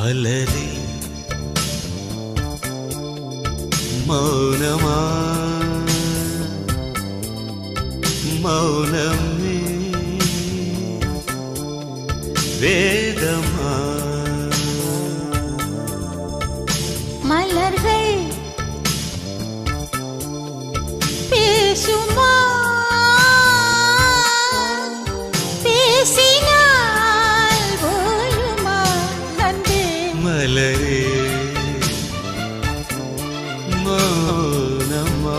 மலரே மௌனமா மௌனமே வேதமா மலர்கள் பேசுமா பேசினால் போயுமா அன்பே மலரே மௌனமா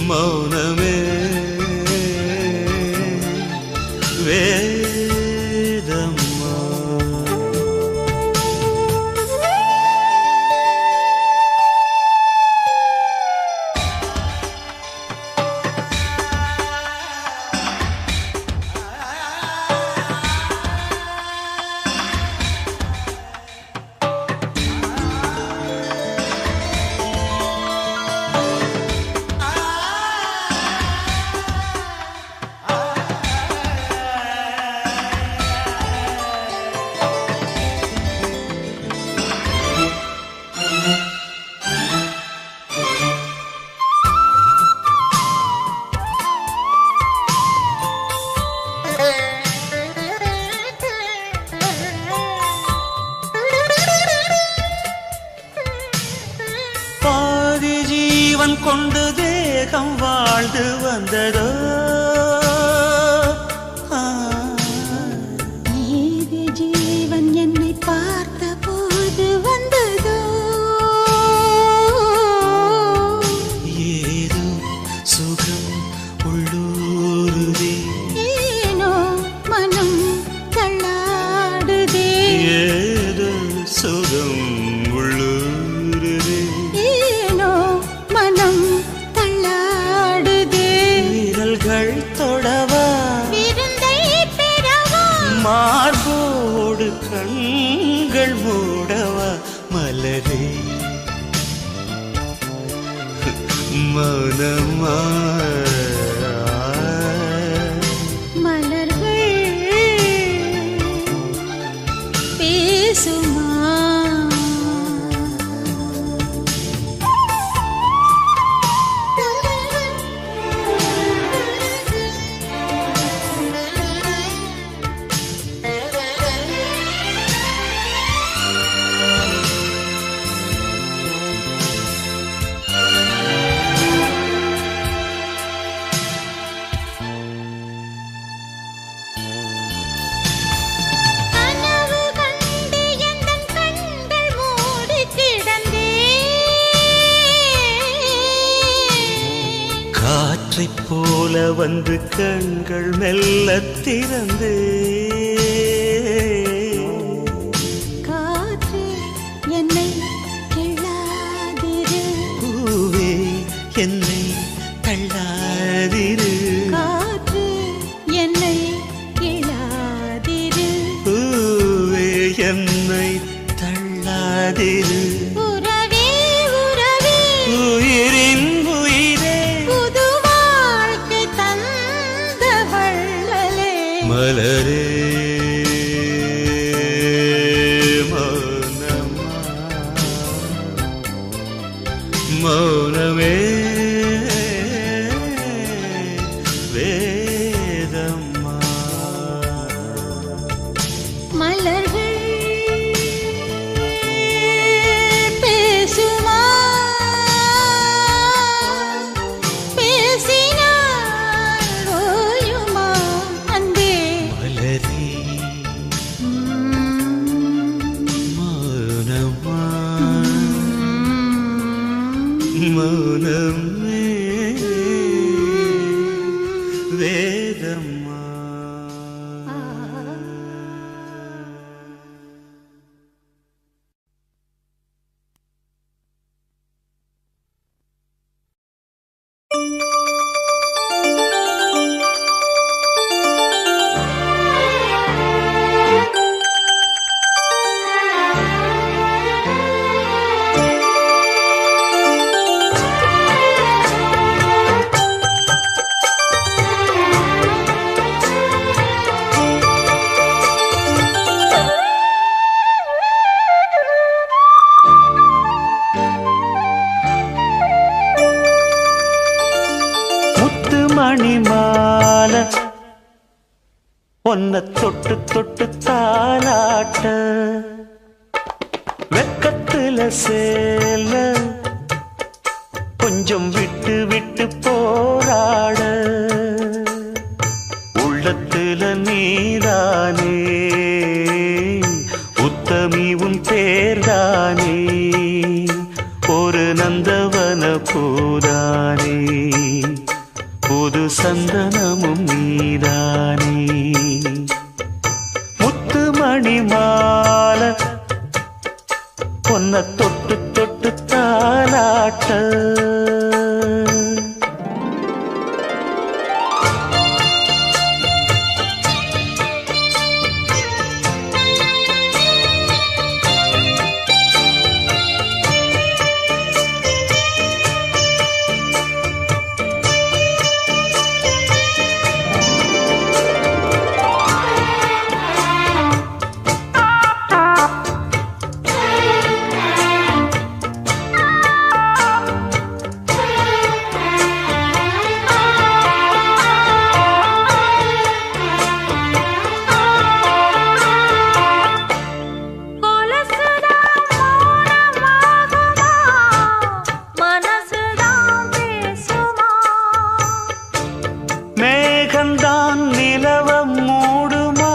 மௌனமே வேதமா கொண்டு தேகம் வாழ்ந்து வந்ததோ ஏது ஜீவன் என்னை பார்த்த போது வந்ததோ ஏதோ சுகம் உள்ளூருதே ஏனோ மனம் தள்ளாடுதே ஏதோ சுகம் உள்ளூருதே மனம் தள்ளாடுதே விரல்கள் தொடவா விருந்தை பெறவா மார்போடு கண்கள் மூடவா மலரே மௌனமா மலர்கள் பேசுமா காற்றைப் போல வந்து கண்கள் மெல்ல திறந்து காற்று என்னை கிள்ளாதிரு பூவே என்னை தள்ளாதிரு காற்று என்னை கிள்ளாதிரு பூவே என்னை தள்ளாதிரு உறவே உறவே உயிரின் உயிரே புது வாழ்க்கை தந்த வள்ளலே மலரே மௌனமா மௌனமே வேதமா மலர்கள் பேசுமா பேசினால் ஓயுமா அன்பே மலரே மௌனமா மௌனமே வேதமா ஒன்ன தொட்டு தொட்டு தாலாட்ட வெக்கத்துல சேல கொஞ்சம் விட்டு விட்டு போராட உள்ளத்துல நீதானே உத்தமி உன் பேர்தானே ஒரு நந்தவன பூதானே புது சந்தனமும் நீதானே முத்துமணி மாலை பொன்ன தொட்டு தொட்டு தாலாட்ட மேகந்தான் நிலவ மூடுமா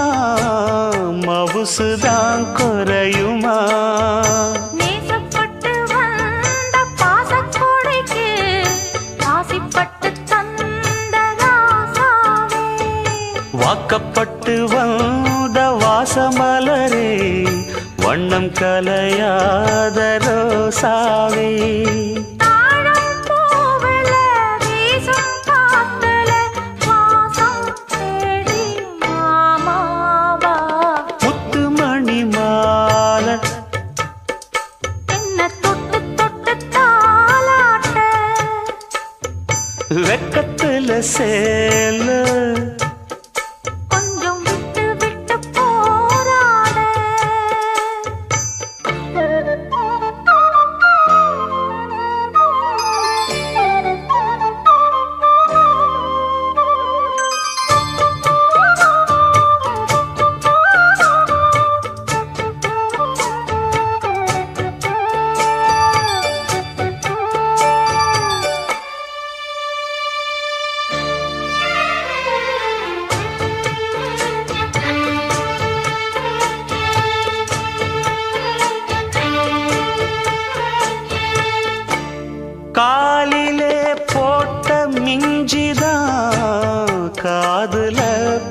மவுசுதான் குறையுமா நேசப்பட்டு வந்த பாசக்கொடைக்கு ஆசிப்பட்டு தந்த ராசாவே வாக்கப்பட்டு வந்த வாசமலரே வண்ணம் கலையாத ரோசாவே வெக்கத்துல சேல கொஞ்சம் விட்டு விட்டு போராட காலிலே போட்ட மிஞ்சிதான் காதுல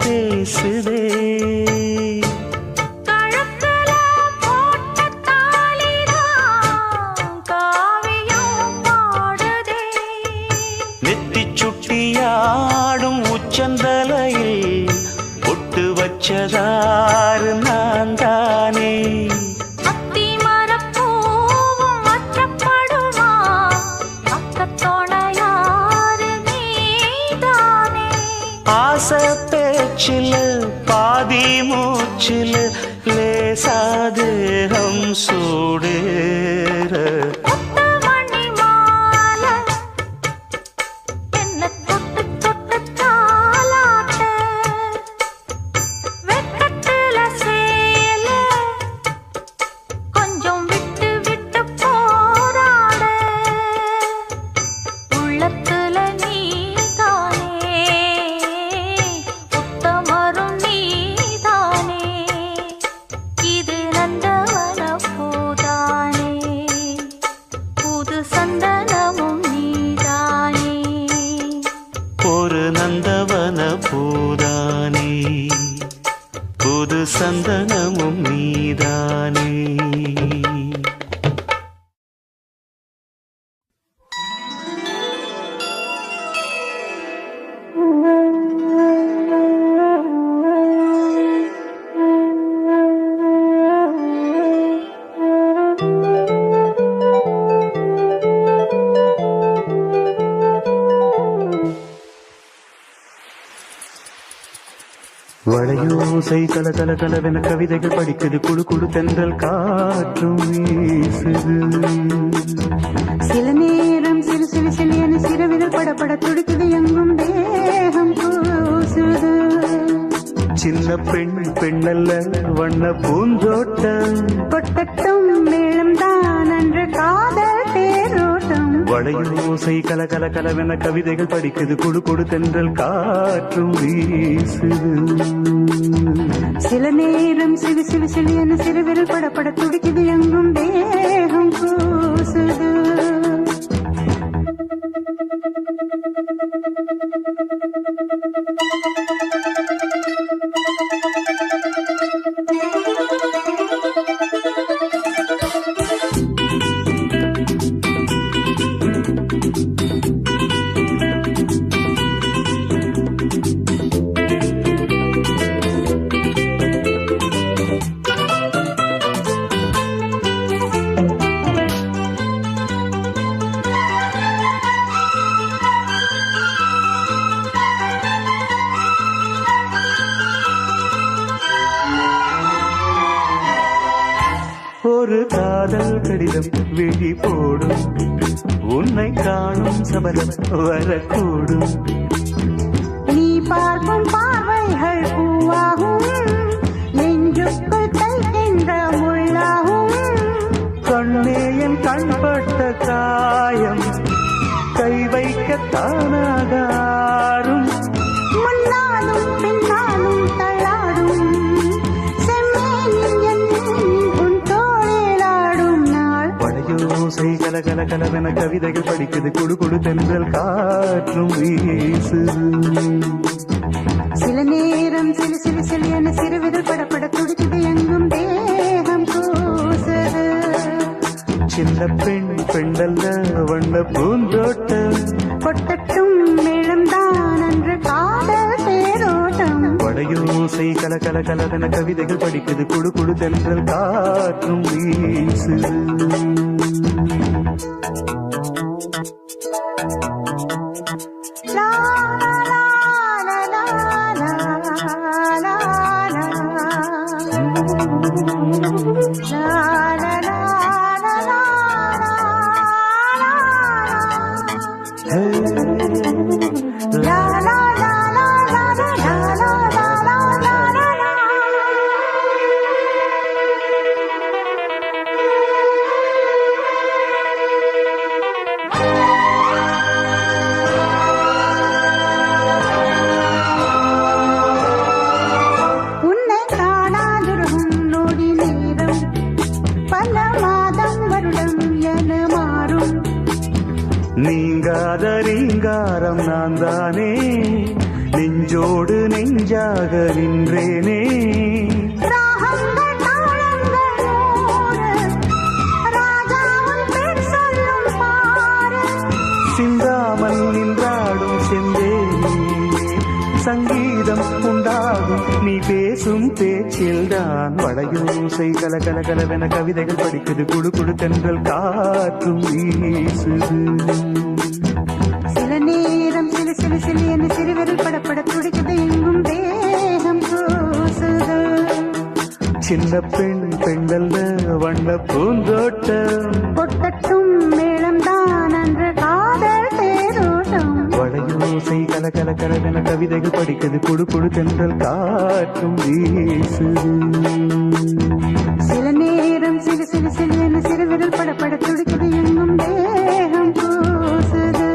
பேசுதே கழுத்துல போட்ட தாலிதான் காவியம் பாடுதே நெத்தி சுட்டியாடும் உச்சந்தலையில் பொட்டு வச்சதாறு நான் தானே ஆசை பேச்சில் பாதி மூச்சில் லேசாதேகம் சூடேற ஒரு நந்தவன பூதானே புது சந்தனமும் நீதானே வளையோசை கல கல கலவென கவிதைகள் படிக்குது குழு குழு தென்றல் காற்றும் வீசுது சில நேரம் சிறு சிறு சிலியன சிறுவிரல் படப்பட துடிக்குது எங்கும் தேகம் கூசுது சின்ன பெண் பெண்ணல்ல வண்ண பூந்தோட்டம் கொட்டட்டும் மேளம் தான் அன்று காதல் தேரோட்டம் வளையோசை கல கல கலவென கவிதைகள் படிக்குது குடு குடு தென்றல் காற்றும் வீசுது சில நேரம் சிறு சிறு சிறு என சிறுவிரல் படப்பட துடிக்குது எங்கும் தேகம் கூசுது ஒரு காதல் கடிதம் விழி போடும் உன்னை காணும் சபதம் வரக்கூடும் நீ பார்க்கும் பார்வைகள் பூவாகும் நெஞ்சுக்குள் தைக்கின்ற முள்ளாகும் கண்ணே என் கண்பட்ட காயம் கை வைக்க தானாகாரும் முன்னாலும் பின்னாலும் தள்ளாடும் செம்மேனில் என் உன் தோளிலாடும் நாள் வளையோசை கல கல கலவென கவிதைகள் படிக்குது குடு குடு தென்றல் காற்றும் வீசுது சில நேரம் சிறு சிறு சிறு என சிறுவிரல் படப்பட துடிக்குது எங்கும் தேகம் கூசுது சின்ன பெண் பெண்ணல்ல வண்ண பூந்தோட்டம் கொட்டட்டும் மேளம் தான் அன்று காதல் தேரோட்டம் வளையோசை கல கல கலவென கவிதைகள் படிக்குது குடு குடு தென்றல் காற்றும் வீசுது லா லா லா லா லா லா லா உன்னை காணாதிருக்கும் நொடி நேரம் பல மாதம் வருடம் என மாறும் நீங்காத ரீங்காரம் நான் தானே நெஞ்சோடு நெஞ்சாக நின்றேனே ராகங்கள் தாளங்கள் நூறு ராஜாவும் பேர் சொல்லும் பாரு சிந்தாமல் நின்றாடும் செந்தேனே சங்கீதம் உண்டாகும் நீ பேசும் பேச்சில்தான் வளையோசை கல கல கலவென கவிதைகள் படிக்குது குடு குடு தென்றல் காற்றும் வீசுது சில நேரம் சிறு சிறு சிறு என சிறுவிரல் படப்பட துடிக்குது எங்கும் தேகம் கூசுது சின்ன பெண் பெண்ணல்ல வண்ண பூந்தோட்டம் கொட்டட்டும் மேளம் தான் அன்று காதல் தேரோட்டம் வளையோசை கல கல கலவென கவிதைகள் படிக்குது குடு குடு தென்றல் காற்றும் வீசுது சில நேரம் சிறு சிறு சிறு என சிறுவிரல் படப்பட துடிக்குது எங்கும் தேகம் கூசுது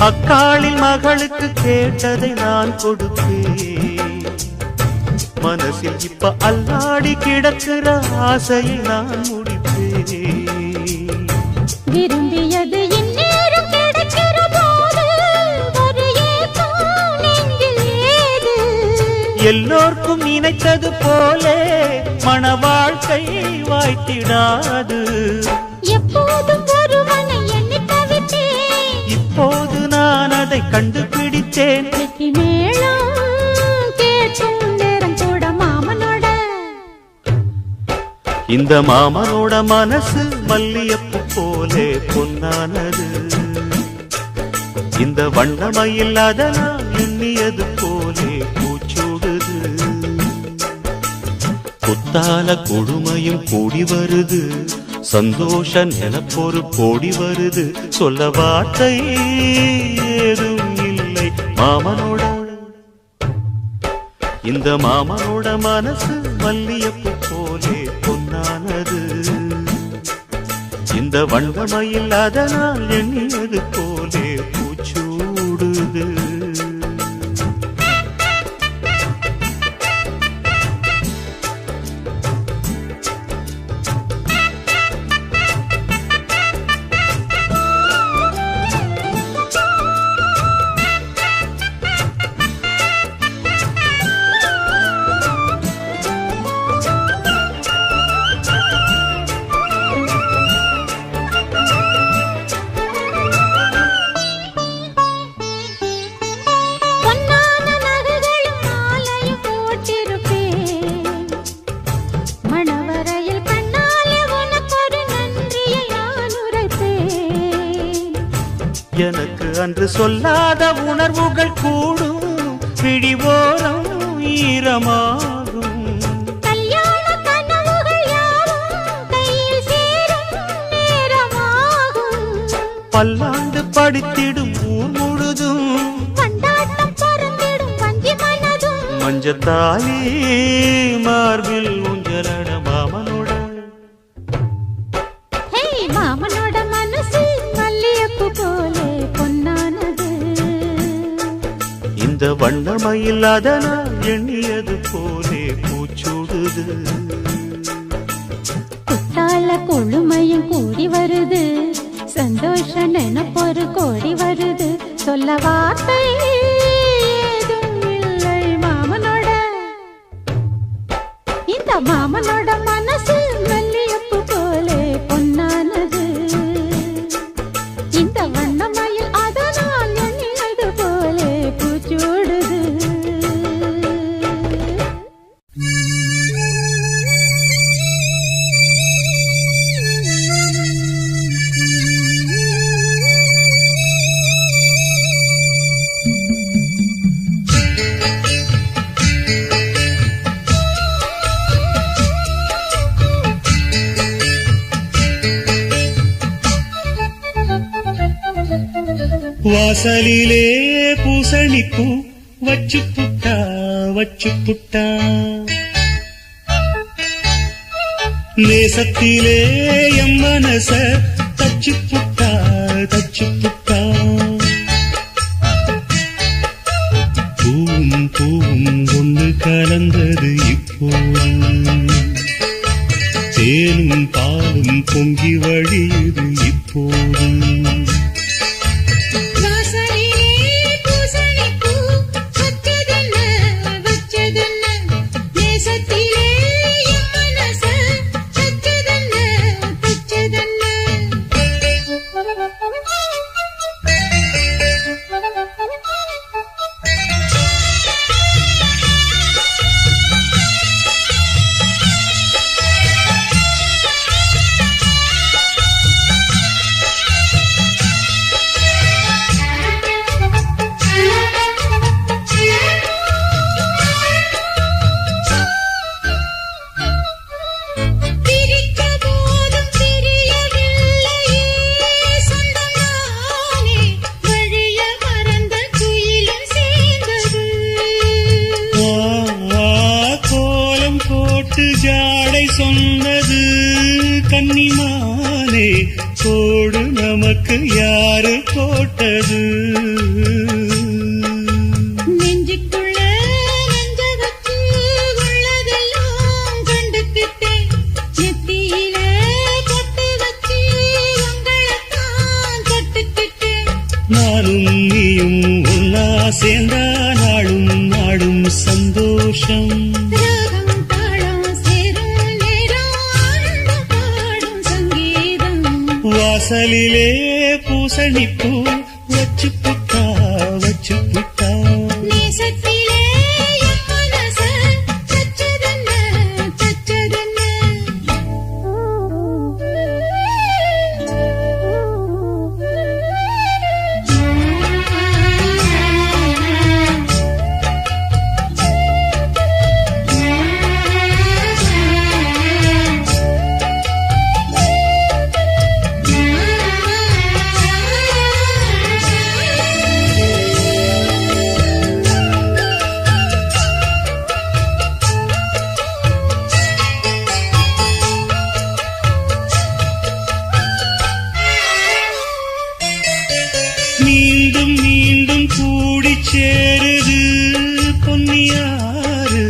அக்காளின் மகளுக்கு கேட்டதை நான் கொடுப்பேன். மனசில் இப்ப அல்லாடி கிடக்கிற ஆசையை நான் முடிப்பேன். விரும்பியது இந்நேரம் கிடைக்கிற போது ஒரு ஏக்கம் நெஞ்சில் ஏது? எல்லோர்க்கும் நினைத்தது போலே மன வாழ்க்கை வாய்த்திடாது. எப்போதும் ஒருவனை எண்ணி தவித்தேன், இப்போது நான் அதை கண்டுபிடித்தேன். வெற்றி மேளம் கேட்கும் நேரம் கூட மாமனோட. இந்த மாமனோட மனசு மல்லியப்பு போலே பொன்னானது. இந்த வண்ணமயில் அதனால் எண்ணியது போலே பூச்சூடுது. குத்தால கொடுமையும் கூடி வருது, சந்தோஷ நிலப்பொரு கோடி வருது. சொல்ல வார்த்தை ஏதும் இல்லை மாமனோட. இந்த மாமனோட மனசு மல்லியப்பு போலே பொன்னானது. இந்த வண்ணமயில் அதனால் எண்ணியது போலே பூச்சூடுது. எனக்கு அன்று சொல்லாத உணர்வுகள் கூடும், பிடிவோரம் ஈரமாகும். கல்யாண கனவுகள் யாவும் கையில் சேரும் நேரமாகும். பல்லாண்டு படித்திடும் ஊர் முழுதும் கொண்டாட்டம் பறந்திடும் வஞ்சி மனதும். மஞ்சத்தாலி மார்பில் ஊஞ்சலட மாமனோட. ஹே, மாமனோட மனசு மல்லியப்பு போலே பொன்னானது. இந்த வண்ணமயில் அதனால் எண்ணியது போலே பூச்சூடுது. குத்தால கொழுமையும் கூடி வருது, சந்தோஷ நினைப்பொரு கோடி வருது. சொல்ல வார்த்தை ஏதும் இல்லை மாமனோட. இந்த மாமனோட மனசு மல்லியப்பு போலே பொன்னானது. இந்த வண்ணமயில் அதனால் எண்ணியது போலே பூச்சூடுது. வாசலிலே பூசணிப்பூ வச்சு புட்டா வச்சு புட்டா, நேசத்திலே எம் மனச தச்சு புட்டா தச்சு புட்டா. பூவும் பூவும் ஒன்று கலந்தது இப்போது, தேனும் பாலும் பொங்கி வழியுது இப்போது. நமக்கு யாரு போட்டது? நெஞ்சுக்குள்ள நெஞ்ச வச்சு உள்ளதெல்லாம் கண்டுக்கிட்டேன். நெத்தியில பொட்டு வச்சு உங்களைத்தான் தொட்டுக்கிட்டேன். நானும் நீயும் ஒன்னா சேர்ந்தா நாளும் நாடும் சந்தோஷம். ராகம் தாளம் சேரும் நேரம் ஆனந்தம் பாடும் சங்கீதம். வாசலிலே பூசணிப்பூ வச்சு புட்டா வச்சு புட்டா. நேசத்திலே என் மனச தச்சதென்ன தச்சதென்ன. மீண்டும் மீண்டும் கூடி சேருது பொன்னியாறு,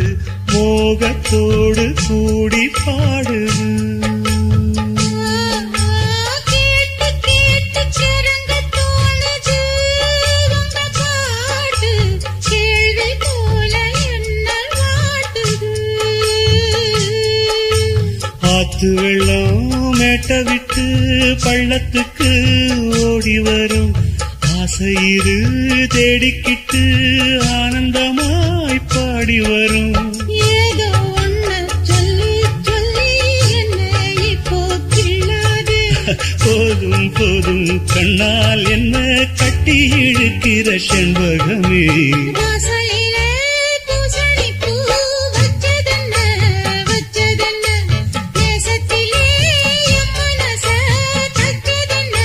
மோகத்தோடு கூடி பாடுது. கேட்டு கேட்டு கிறங்க தோணுது உங்க பாட்டு. கேள்வி போல என்ன வாட்டுது. ஆத்து வெள்ளம் மேட்ட விட்டு பள்ளத்துக்கு ஓடி வரும். ஆசையிரு தேடிக்கிட்டு ஆனந்தமாய் பாடி வரும். ஏதோ ஒண்ணு சொல்லி சொல்லி என்ன இப்போ கிள்ளாது. போதும் போதும் கண்ணால் என்ன கட்டி இழுக்கிற செண்பகமே. வாசலிலே பூசணிப்பூ வச்சதென்ன வச்சதென்ன. நேசத்திலே என் மனச தச்சதென்ன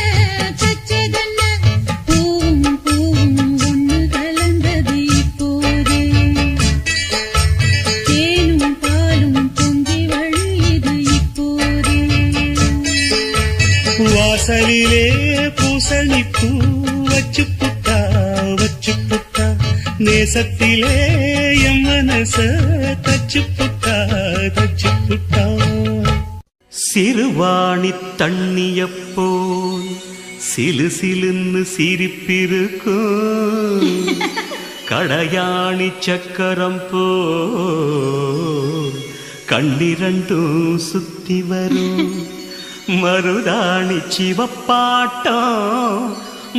தச்சதென்ன. பூவும் பூவும் ஒண்ணு கலந்தது இப்போது. தேனும் பாலும் பொங்கி வழியுது இப்போது. வாசலிலே பூசணிப்பூ வச்சு புட்டா வச்சு புட்டா. நேசத்திலே என் மனச தச்சு புட்டா தச்சு புட்டா. சிறுவாணி தண்ணியப்போல் சிலு சிலுன்னு சிரிப்பிருக்கும். கடையாணி சக்கரம் போல் கண்ணிரண்டும் சுத்தி வரும். மருதாணி சிவப்பாட்டம்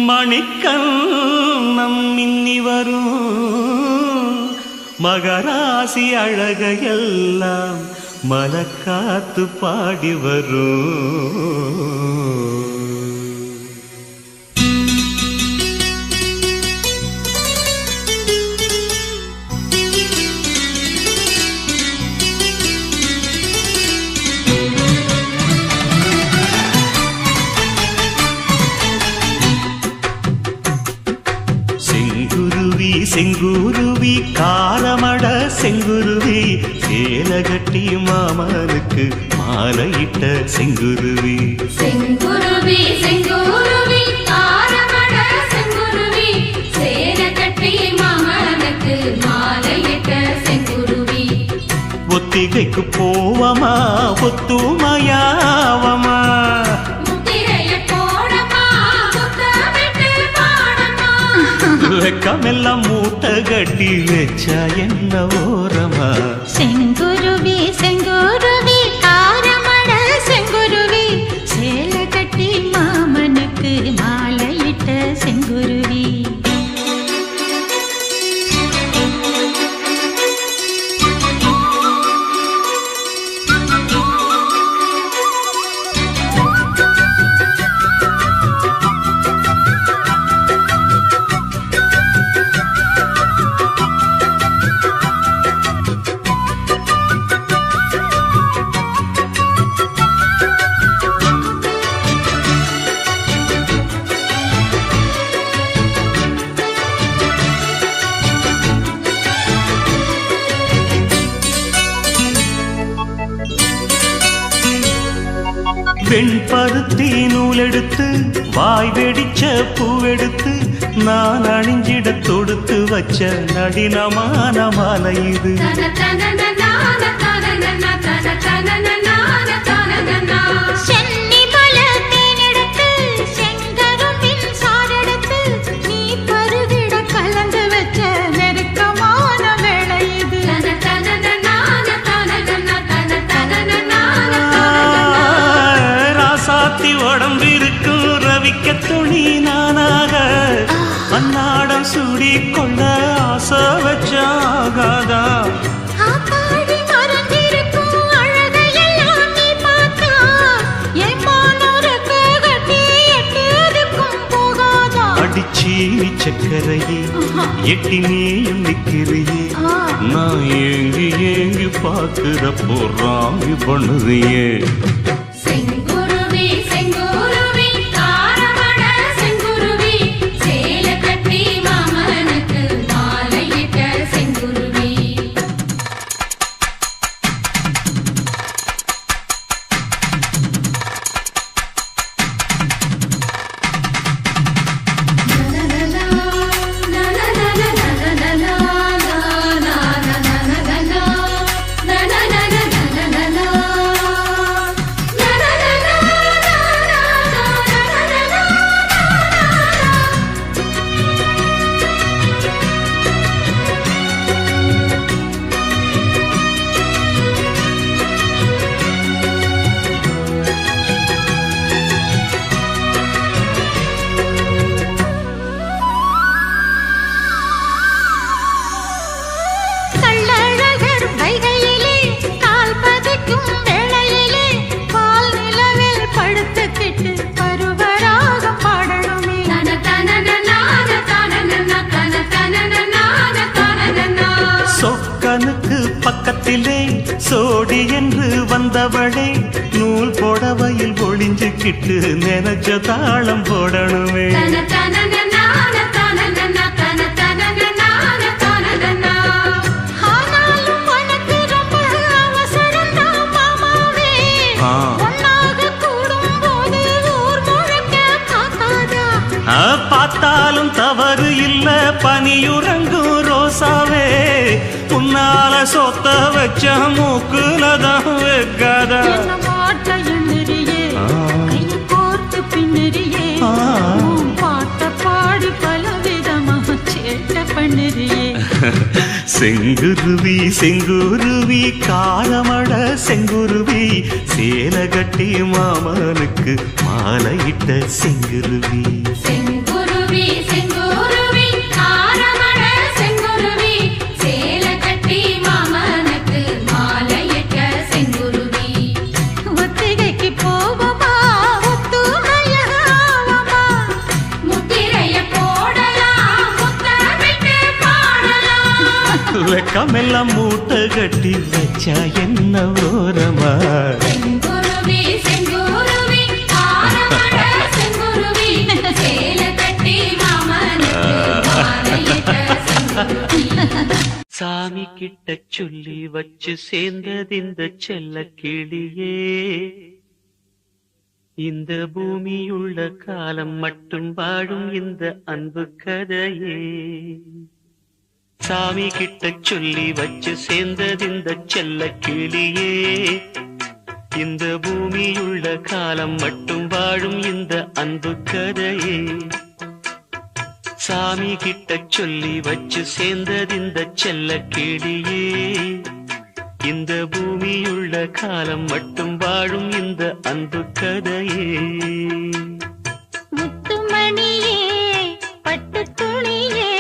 மணிக்கண்ணம் மின்னி வரும். மகராசி அழகையெல்லாம் மலக்காத்து பாடி வரும். செங்குருவி காரமட செங்குருவி, சேலகட்டி மாமனுக்கு மாலையிட்ட செங்குருவி. செங்குருவி செங்குருவி காரமட செங்குருவி, சேலகட்டி மாமனுக்கு மாலையிட்ட செங்குருவி. ஒத்திகைக்கு போவமா ஒத்துமையாவமா, வெக்கமெல்லாம் மூட்டை கட்டி வச்சா என்ன ஓரமா. செங்குருவி செங்குருவி காரமட செங்குருவி, சேல கட்டி மாமனுக்கு மாலையிட்ட செங்குருவி. பருத்தி நூலெடுத்து வாய் வெடிச்ச பூவெடுத்து நான் அணிஞ்சிட தொடுத்து வச்ச நடினமான மாலை இது. உடம்பிருக்கும் ரவிக்க துணி நானாக அன்னாடம் சூடி கொண்ட ஆசை வச்சாகாதா. அடிச்சி சக்கரையே எட்டி நீயும் நிக்கிறியே நான் ஏங்கி ஏங்கி பாக்குறப்போ ராங்கி பண்ணுறியே. சொக்கனுக்கு பக்கத்திலே சோடி என்று வந்தவளே நூல் போடவையில் ஒளிஞ்சுக்கிட்டு நினைச்ச தாளம் போடணுமே. பார்த்தாலும் தவறு இல்ல பனியுறங்கும் ரோசாவே உன்னால சொத்த வச்ச மூக்குலதான் வைக்காத. செங்குருவி செங்குருவி காலமட செங்குருவி சேலை கட்டி மாமனுக்கு மாலையிட்ட செங்குருவி. செங்குருவி செங்குருவி காரமட செங்குருவி சேலை கட்டி மாமனுக்கு மாலையிட்ட செங்குருவி. ஒத்திகைக்கு போவமா ஒத்துமையாவமா முத்திரைய போடலாம் முத்தமிட்டு பாடலாம். வெக்கமெல்லாம் மூட்டை கட்டி வச்சா என்ன ஓரமா. செங்குருவி செங்குருவி காரமட செங்குருவி சேலை கட்டி மாமனுக்கு மாலையிட்ட செங்குருவி. சாமி கிட்ட சொல்லி வச்சு சேர்ந்தது இந்த செல்ல கிளியே இந்த பூமியுள்ள காலம் மட்டும் வாழும் இந்த அன்பு கதையே. சாமி கிட்ட சொல்லி வச்சு சேர்ந்தது இந்த செல்ல கிளியே இந்த பூமியுள்ள காலம் மட்டும் வாழும் இந்த அன்பு கதையே. சாமி கிட்ட சொல்லி வச்சு சேர்ந்தது இந்த செல்ல கிளியே இந்த பூமியுள்ள காலம் மட்டும் வாழும் இந்த அன்பு கதையே. முத்துமணியே பட்டு துணியே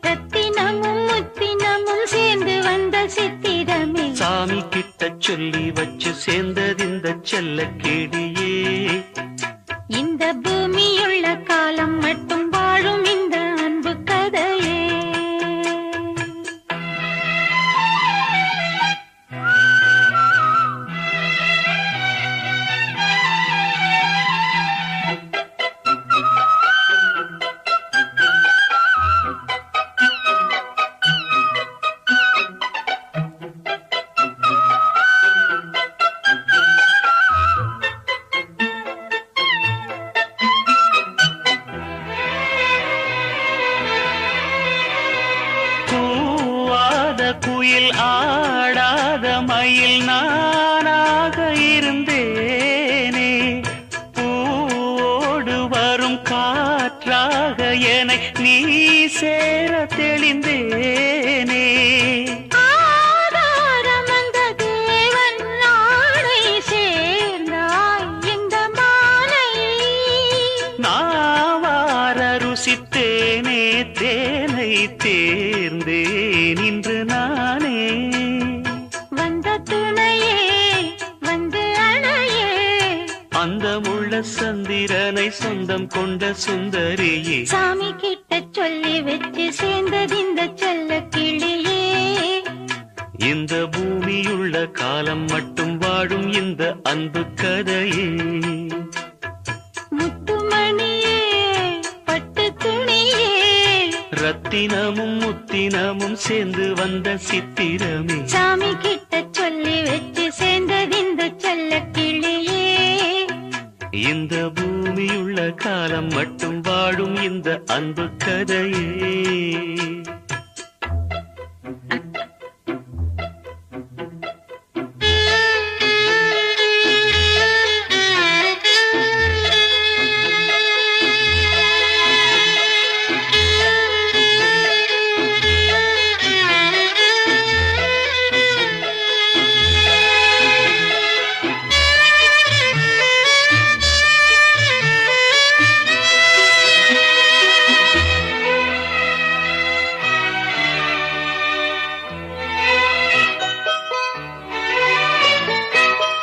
ரத்தினமும் முத்தினமும் சேர்ந்து வந்த சித்திரமே. சாமி கிட்ட சொல்லி வச்சு சேர்ந்தது இந்த செல்ல கிளியே இந்த பூமியுள்ள காலம் மட்டும் வாழும் இந்த அன்பு கதையே. குயில் ஆடாத மயில் நானாக இருந்தேனே, பூவோடு வரும் காற்றாக என்னை நீ சேர தெளிந்தேனே. ஆதாரம் அந்த தேவன் நாடை சேர்ந்தாய் இந்த மாலை. நாவார ருசித்தேனே தேனை தேர்ந்தேன் இன்று நானே. வந்த துணையே வந்து அணையே, அந்த முள்ள சந்திரனை சொந்தம் கொண்ட சுந்தரியே, சாமி கிட்ட சொல்லி வச்சு சேர்ந்தது இந்த செல்ல கிளியே. இந்த பூமியுள்ள காலம் மட்டும் வாழும் இந்த அன்பு கதையே. முத்துமணியே பட்டு துணியே, ரத்தினமும் முத்தினமும் சேர்ந்து வந்த சித்திரமே, சாமி கிட்ட சொல்லி வச்சு சேர்ந்தது இந்த செல்ல கிளியே. இந்த பூமியுள்ள காலம் மட்டும் வாழும் இந்த அன்பு கதையே.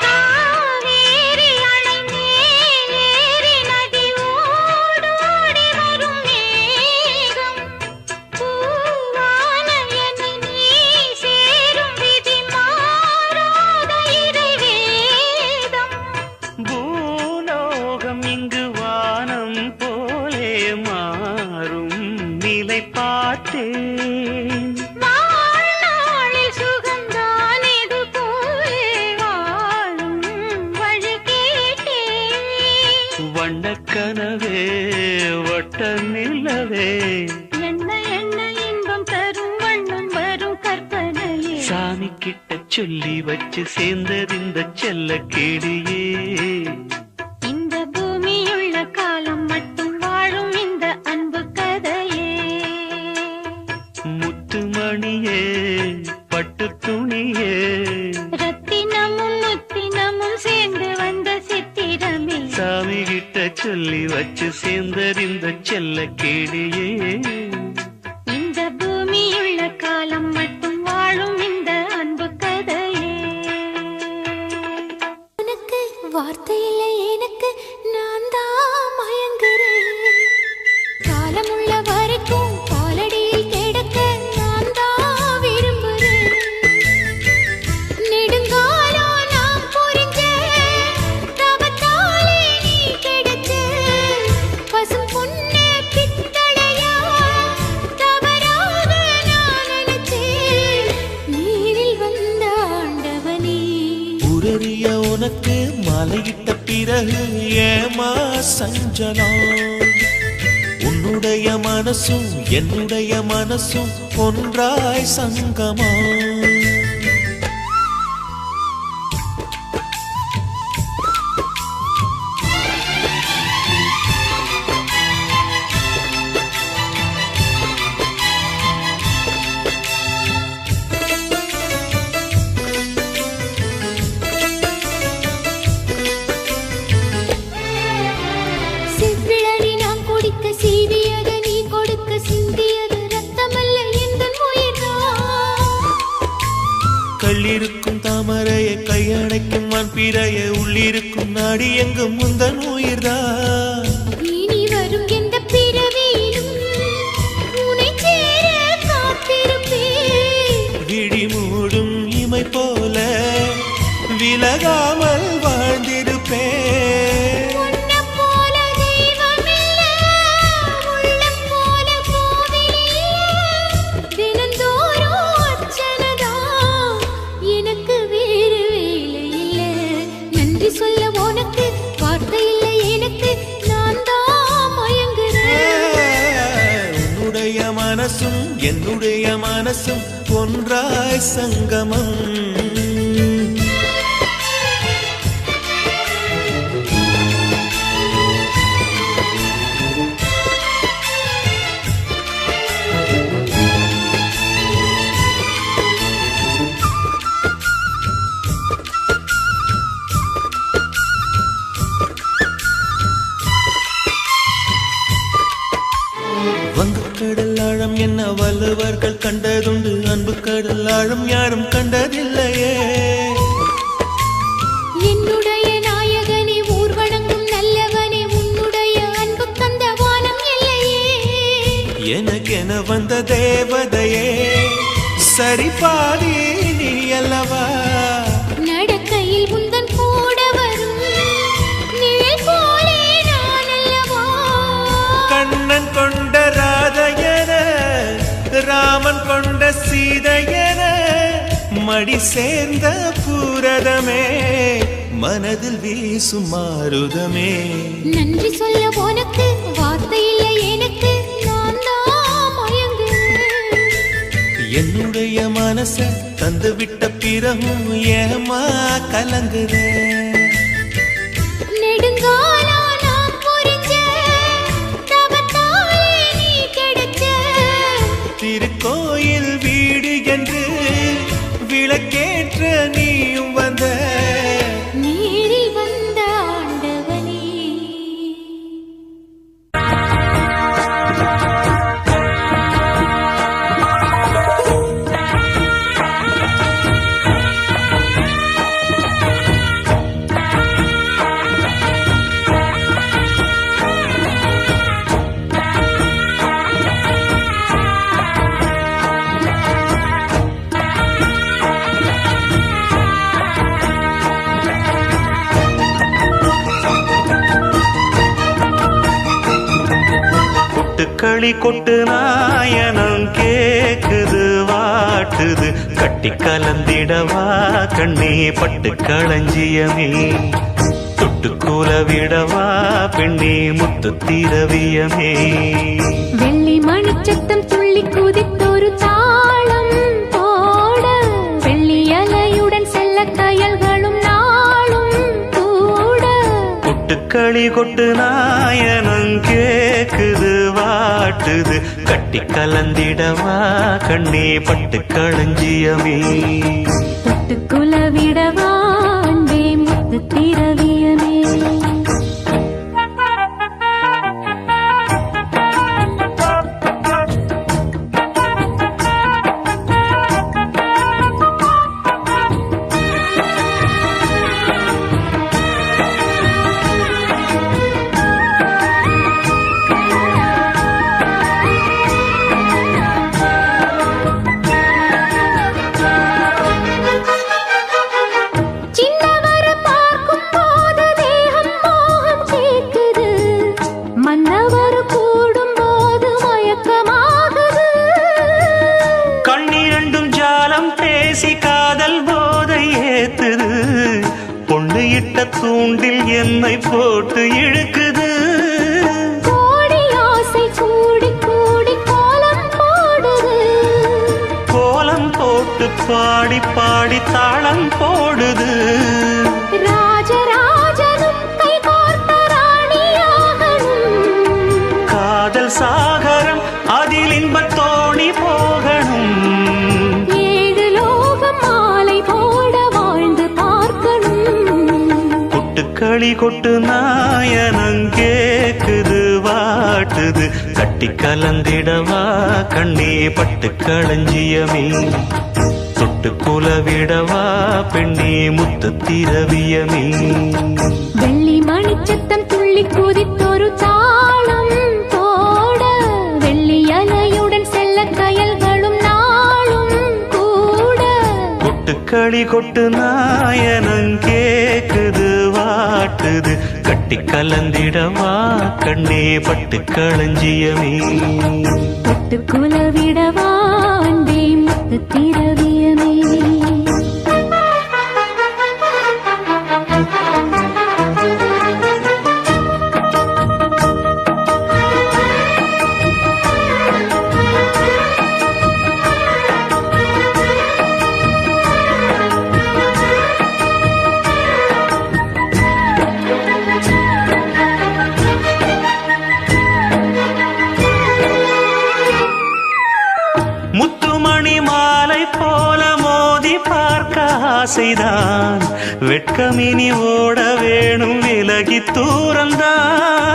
காவேரி அணை மேல் ஏறி நதி ஓடோடி வரும் மேகம், பூவான என்னை நீ சேரும் விதி மாறாத இறைவேதம். பூலோகம் இங்கு வானம் போலே மாறும் நிலை பார்த்தேன். வாழ்நாளில் சுகந்தான் இது போலே வாழும் வழி கேட்டேன். வண்ணக்கனவே வட்ட நிலவே, என்ன என்ன இன்பம் தரும் வண்ணம் வரும் கற்பனையே. சாமி கிட்ட சொல்லி வச்சு சேர்ந்தது இந்த செல்ல கிளியே. இந்த பூமியுள்ள காலம் மட்டும் வாழும் இந்த அன்பு கதையே. முத்துமணியே பட்டு துணியே, ரத்தினமும் முத்தினமும் சேர்ந்து வந்த சித்திரமே, சாமி கிட்ட சொல்லி வச்சு சேர்ந்தது இந்த செல்ல கிளியே. இந்த பூமியுள்ள காலம் மட்டும் வாழும் இந்த அன்பு கதையே. உனக்கு வார்த்தை இல்லை எனக்கு, நான் தான் மயங்குறேன். காலமுள்ள வரைக்கும் காலடியில் கிடக்க நான் தான் விரும்புறேன். நெடுங்காலம் நான் புரிஞ்ச தவத்தாலே நீ கிடைச்ச பசும் பொன்னே பித்தளையா தவறாக நான் நினைச்சேன். நீரில் வந்த ஆண்டவனே, உரறிய உனக்கு மலையிட்ட பிறகு ஏமா சஞ்சலம்? உன்னுடைய மனசும் என்னுடைய மனசும் ஒன்றாய் சங்கமா? செவ்விழி நான் குடிக்க சீவியது நீ கொடுக்க சிந்தியது ரத்தமல்ல எந்தன் உயிர்தான். கள்ளிருக்கும் தாமரையை கையணைக்கும் வான்பிறையை உள்ளிருக்கும் நாடி எங்கும் முந்தன் உயிர்தான். இனி வரும் எந்த பிறவியிலும் உன்னை சேர காத்திருப்பேன். விழி மூடும் இமை போல விலகாமல் வாழ்ந்திருப்பேன். உன்னைப் போல தெய்வமில்ல, உள்ளம் போல கோவிலில்ல. தினந்தோறும் அர்ச்சனைதான், எனக்கு வேறு வேலை இல்ல. நன்றி சொல்ல உனக்கு வார்த்தை இல்லை எனக்கு, நான் தான் மயங்குறேன். உன்னுடைய மனசும் என்னுடைய மனசும் ஒன்றாய் சங்கமம். வங்கக்கடல் ஆழம் என்ன வள்ளுவர்கள் கண்டதுண்டு, அன்பு கடல் ஆழம் யாரும் கண்டதில்லையே. என்னுடைய நாயகனே ஊர்வணங்கும் நல்லவனே, உன்னுடைய அன்பு தந்த வானம் இல்லையே. எனக்கென வந்த தேவதையே சரிபாதி நீ அல்லவா. நடக்கையில் உந்தன் கூட வரும் நிழல் போலே நான் அல்லவா. கண்ணன் கொண்ட ராதையன ராமன் கொண்ட சீதையன மடி சேர்ந்த பூரதமே மனதில் வீசும் மாருதமே. நன்றி சொல்ல உனக்கு வார்த்தை இல்லை எனக்கு, நான் தான் மயங்குறேன். என்னுடைய மனச தந்து விட்ட பிறகும் ஏமா கலங்குறேன். நெடுங்காலா நான் புரிஞ்ச தவத்தாலே நீ கிடைச்ச. திருக்கோயில் வீடு என்று விளக்கேற்ற நீயும் வந்த. நீரில் வந்த ஆண்டவனே. கொட்டுக்களி கொட்டு நாயனம் கேக்குது வாட்டுது, கட்டி கலந்திடவா கண்ணே பட்டு களஞ்சியமே. தொட்டுக்கூல விடவா பெண்ணே முத்து திரவியமே. வெள்ளி மணிச்சத்தம் துள்ளி குதித்தொரு தாளம் போட, வெள்ளி அலையுடன் செல்ல கயல்களும் நாளும் கூட. கொட்டுக்களி கொட்டு நாயனம் கேக்குது வாட்டுது, கட்டி கலந்திடவா கண்ணே பட்டு களஞ்சியமே. தொட்டுக்குல விடவா அன்பே முத்து திரவியமே. சின்னவர பார்க்கும் போது தேகம் மோகம் சேர்க்குது, மன்னவர் கூடும் போது மயக்கமாகுது. கண்ணிரண்டும் ஜாலம் பேசி காதல் போதை ஏத்துது, பொண்ணு இட்ட தூண்டில் என்னை போட்டு இழுக்குது. கோடி ஆசை கூடி கூடி கோலம் போடுது, கோலம் போட்டு பாடி பாடி தாளம் போடுது. ராஜராஜனும் கை கோர்த்த ராணியாகணும். காதல் சாகரம் அதில் இன்பத் தோணி போகணும். ஏழு லோகம் மாலை போட வாழ்ந்து பார்க்கணும். கொட்டுக்களி கொட்டு நாயனம் கேக்குது வாட்டுது, கட்டி கலந்திடவா கண்ணே பட்டு களஞ்சியமே. தொட்டுக்குல விடவா பெண்ணே முத்து திரவியமே. வெள்ளி மணிச்சத்தம் துள்ளி குதித்தொரு தாளம் போட, வெள்ளி அலையுடன் செல்ல கயல்களும் நாளும் கூட. கொட்டுக்களி கொட்டு நாயனம் கேக்குது வாட்டுது, கட்டி கலந்திடவா கண்ணே பட்டு களஞ்சியமே. தொட்டுக்குல விடவா அன்பே முத்து திரவியமே. ஆசைதான் வெட்கமினி ஓட வேணும் விலகி தூரந்தான்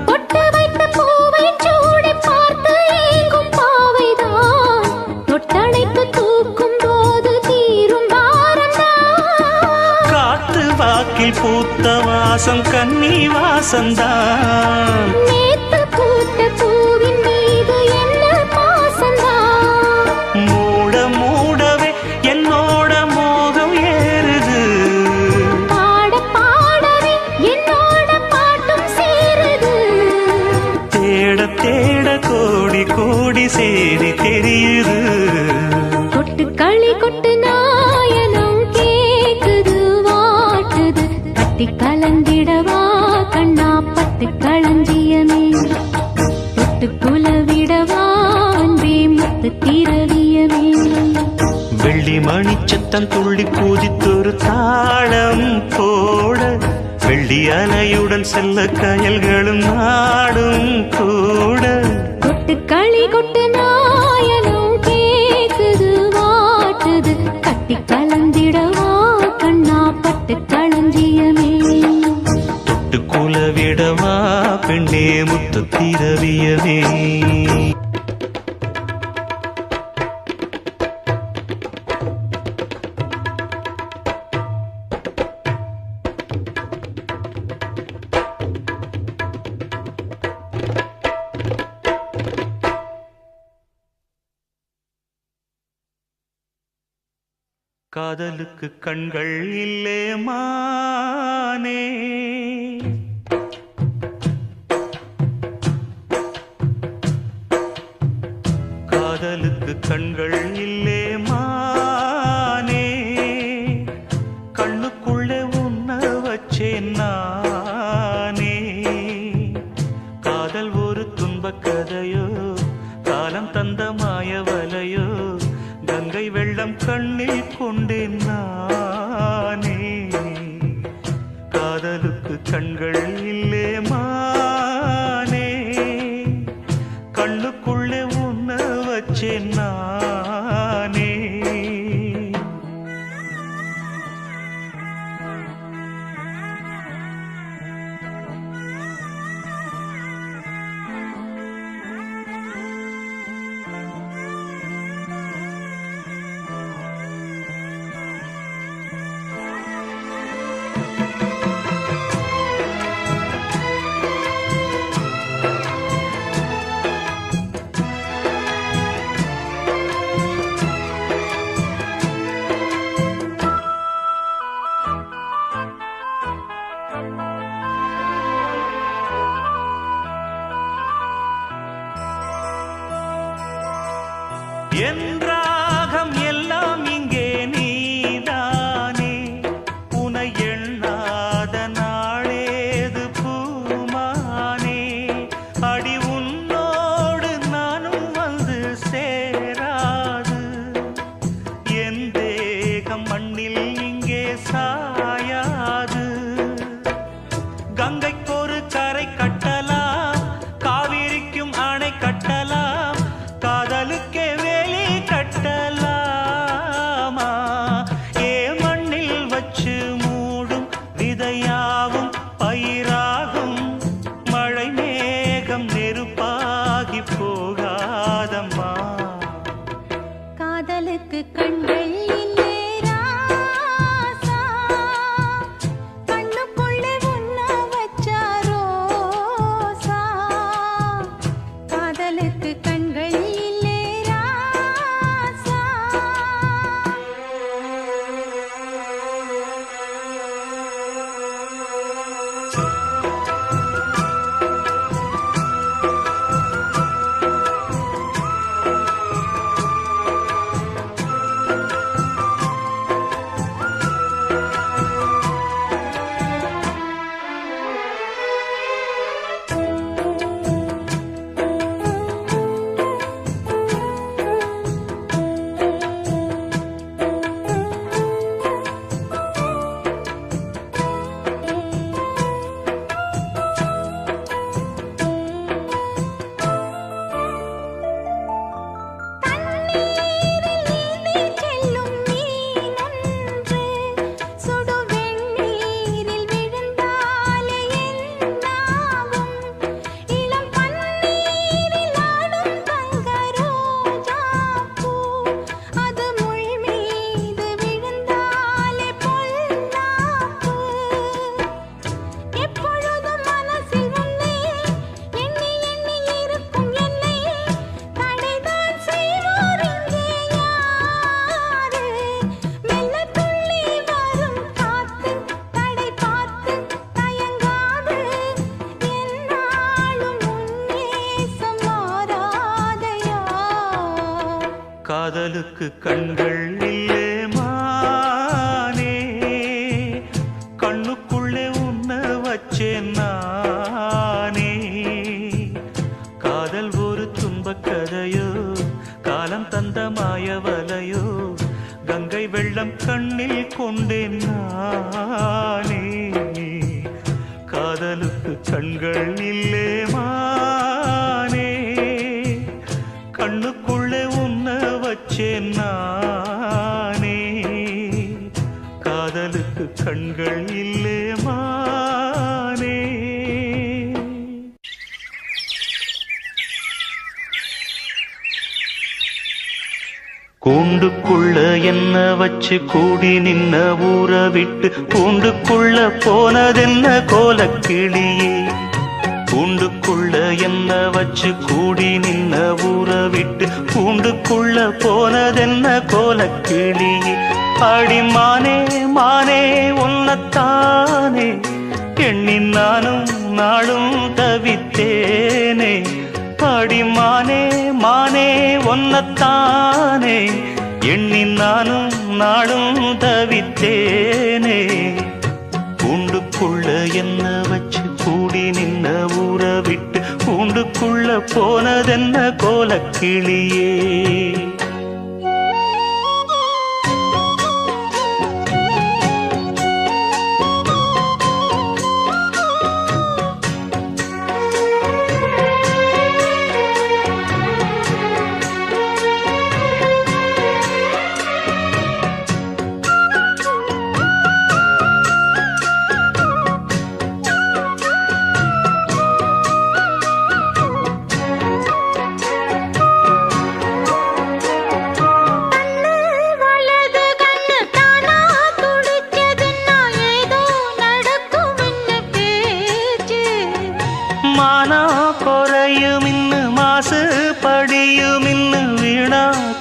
பொட்டு வைத்த பூவை சூடி பார்த்து ஏங்கும் பாவைதான் தொட்டணைத்து தூக்கும் போது தீரும் பாரந்தான் காத்து வாக்கில் பூத்த வாசம் கன்னி வாசந்தான் நேத்து பூத்த பூவின் மீது என்ன பாசந்தான் மூட மூடவே என்னோட மோகம் ஏறுது பாட பாடவே என்னோட பாட்டும் சேருது தேட தேட கோடி கோடி சேரி தெரியுது கொட்டு களி கொட்டு நாயனம் கேக்குது வாட்டுது கட்டி கலந்திடவா கண்ணா பட்டு களஞ்சியமே தொட்டு குலவிடவா அன்பே முத்து திரவியமே வெள்ளி மணிச்சத்தம் துள்ளி பூஜித்தொரு தாளம் போட வெள்ளி அலையுடன் செல்ல கயல்களும் நாடும் கூட கொட்டு களி கொட்டு நாயனம் கேக்குது வாட்டுது கட்டி கலந்திடவா கண்ணா பட்டு களஞ்சியமே தொட்டு குலவிடவா பெண்ணே முத்து திரவியவே காதலுக்கு கண்கள் இல்லே மானே காதலுக்கு கண்கள் இல்லே மானே கண்ணுக்குள்ளே உன்ன வச்சேன் நானே காதல் ஒரு துன்பக் கதையோ காலம் தந்த மாயவலையோ கங்கை வெள்ளம் கண்ணில் கொண்டேன் நானே காதலுக்கு கண்கள் இல்லே மானே கண்ணுக்குள்ளே உன்ன வச்சேன் நானே என் ராகம் எல்லாம் இங்கே நீதானே உனை எண்ணாத நாளேது பூமானே அடி உன்னோடு நானும் வந்து சேராது என் தேகம் மண்ணில் இங்கே சாயாது கங்கைக்கொரு கரை கட்டலாம் காவிரிக்கும் அணை கட்டலாம் காதலுக்கே வேலி கட்ட காதலுக்கு கண்கள் இல்லே மானே, கண்ணுக்குள்ளே உன்ன வச்சேன் நானே. காதல் ஒரு துன்பக் கதையோ, காலம் தந்த மாயவலையோ, கங்கை வெள்ளம் கண்ணில் கொண்டேன் நானே. காதலுக்கு கண்கள் இல்லே மானே, கண்ணுக்குள்ளே உன்ன வச்சேன் நானே. காதலுக்கு கண்கள் இல்லே மானே. கூண்டுக்குள்ள என்ன வச்சு கூடி நின்ன ஊற விட்டு கூண்டுக்குள்ள போனதென்ன கோலக்கிளியே. கூண்டுக்குள்ள என்ன வச்சு கூடி நின்ன ஊற விட்டு கூண்டுக்குள்ள போனதென்ன கோலக்கிளியே. அடிமானே மானே உன்னத்தானே எண்ணி நானும் நாளும் தவித்தேனே. அடிமானே மானே ஒன்னத்தானே எண்ணி நானும் நாளும் தவித்தேனே. கூண்டுக்குள்ள என்ன வச்சு கூடி நின்ன ஊற விட்டு கூண்டுக்குள்ள போனதென்ன கோலக்கிளியே.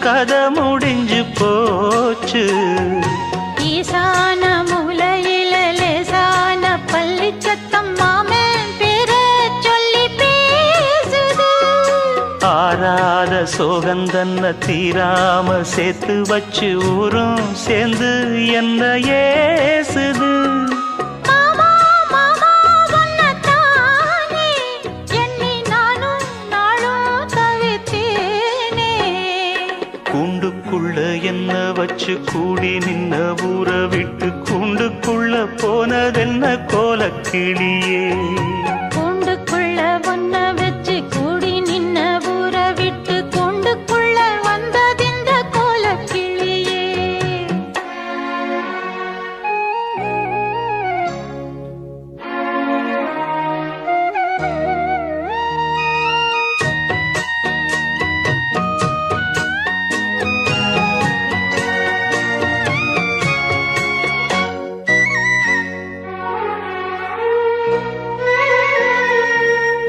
கதை முடிஞ்சு போச்சு. ஈசான மூலையில லேசான பள்ளி சத்தம் மாமன் பேர சொல்லி பேசுது. ஆறாத சோகந்தன்ன தீராம சேர்த்து வச்சு ஊரும் சேர்ந்து என்ன ஏசுது. என்ன வச்சு கூடி நின்ன ஊற விட்டு கூண்டுக்குள்ள போனதென்ன கோலக்கிளியே. கூண்டுக்குள்ள ஒன்ன வச்சு கூடி நின்ன ஊற விட்டு கூண்டுக்குள்ள வந்ததெந்த கோலக்கிளியே.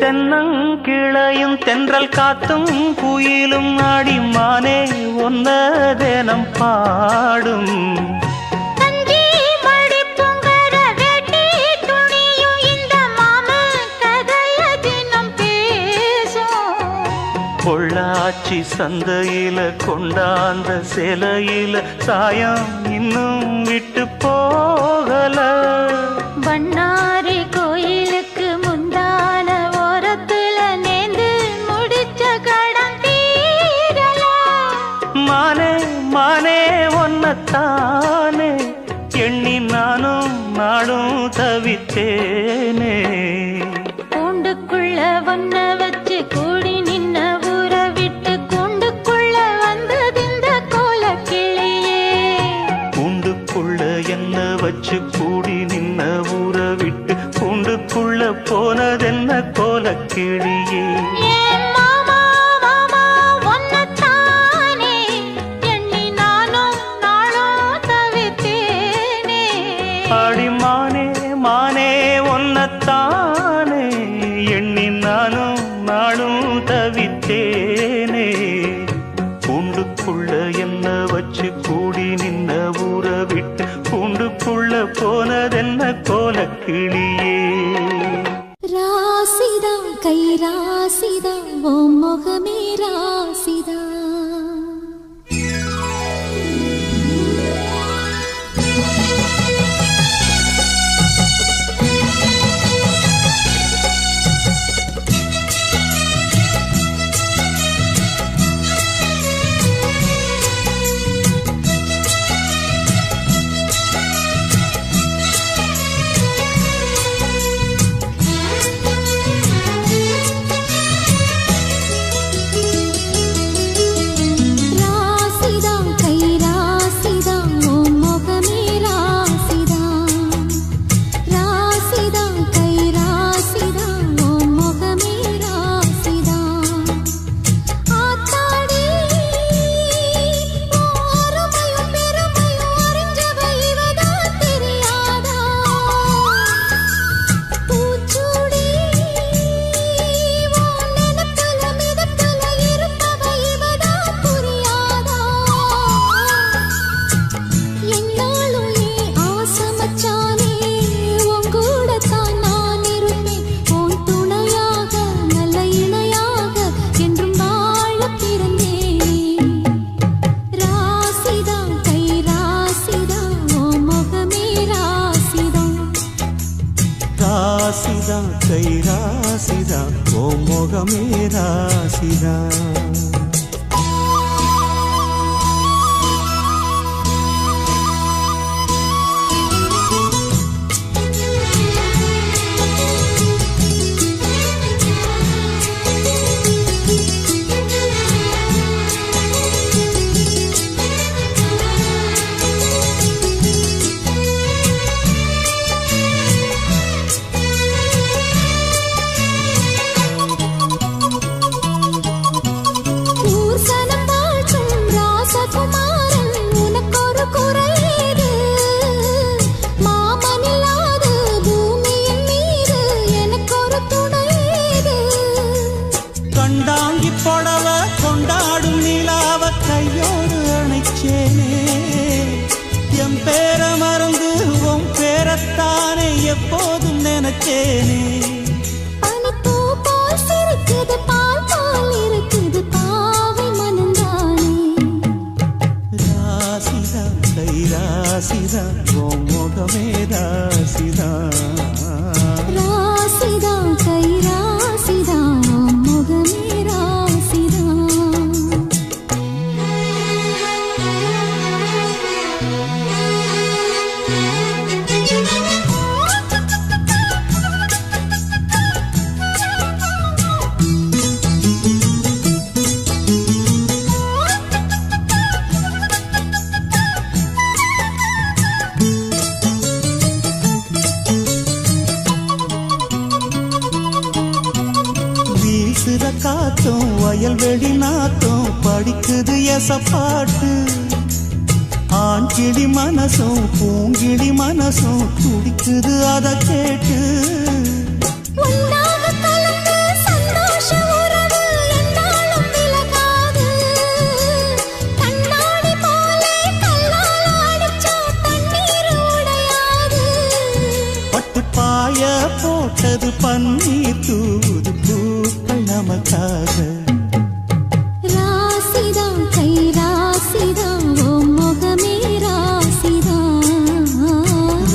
தென்னங்கிளையும் தென்றல் காத்தும் குயிலும் ஆடிமானே ஒன்ன தினம் பாடும். பொள்ளாச்சி சந்தையில கொண்டாந்த சிலையில சாயம் இன்னும் விட்டு போகல. பண்ணாரி கோயிலுக்கு முந்தான ஓரத்துல நேந்து முடிச்ச கடன் தீரல. மானே மானே ஒன்னத்தானே எண்ணி நானும் நாடும் தவித்தேனே. கூண்டுக்குள்ள ஒன்ன வச்சு கூடி நின்ன ஊற விட்டு கூண்டுக்குள்ள வந்ததிந்த கோலக்கிளியே. கூண்டுக்குள்ள என்ன வச்சு கூடி நின்ன ஊற விட்டு கூண்டுக்குள்ள போனதென்ன கோலக்கிளியே. அடிமானே மானே ஒன்னத்தானே எண்ணி நானும் நாளும் தவித்தேனே. கூண்டுக்குள்ள என்ன வச்சு கூடி நின்ன ஊற விட்டு கூண்டுக்குள்ள போனதென்ன கோலக்கிளியே. ராசிதம் கை ராசிதம் ஓ முகமே ராசிதா. முகமே ராசிதான். கண்டாங்கி புடவ கொண்டாடும் நிலாவ கையோடு அணைச்சேனே, என் பேர மறந்து உன் பேரத்தானே எப்போதும் நினைச்சேனே. பனிப்பூ போல் சிரிக்குது, பால் போல் இருக்குது பாவை மனந்தானே. ராசிதா கை ராசிதா உன் முகமே ராசிதா. ராசிதா கை ராசிதா முகமே ராசிதா. வீசுற காத்தும் வயல்வெளி நாத்தும் படிக்குது எசப்பாட்டு. ஆண் கிளி மனசும் பூங்கிளி மனசும் துடிக்குது அத கேட்டு. உன்னாக கலந்து சந்தோஷ உறவு என்னாலும் விலகாது. கண்ணாடி போலே கல்லால அடிச்சா தண்ணீர் உடையாது. பட்டு பாய போட்டது பன்னீர் தூது பூக்கள் நமக்காக. ராசிதா கை ராசிதா ஓ முகமே ராசிதா.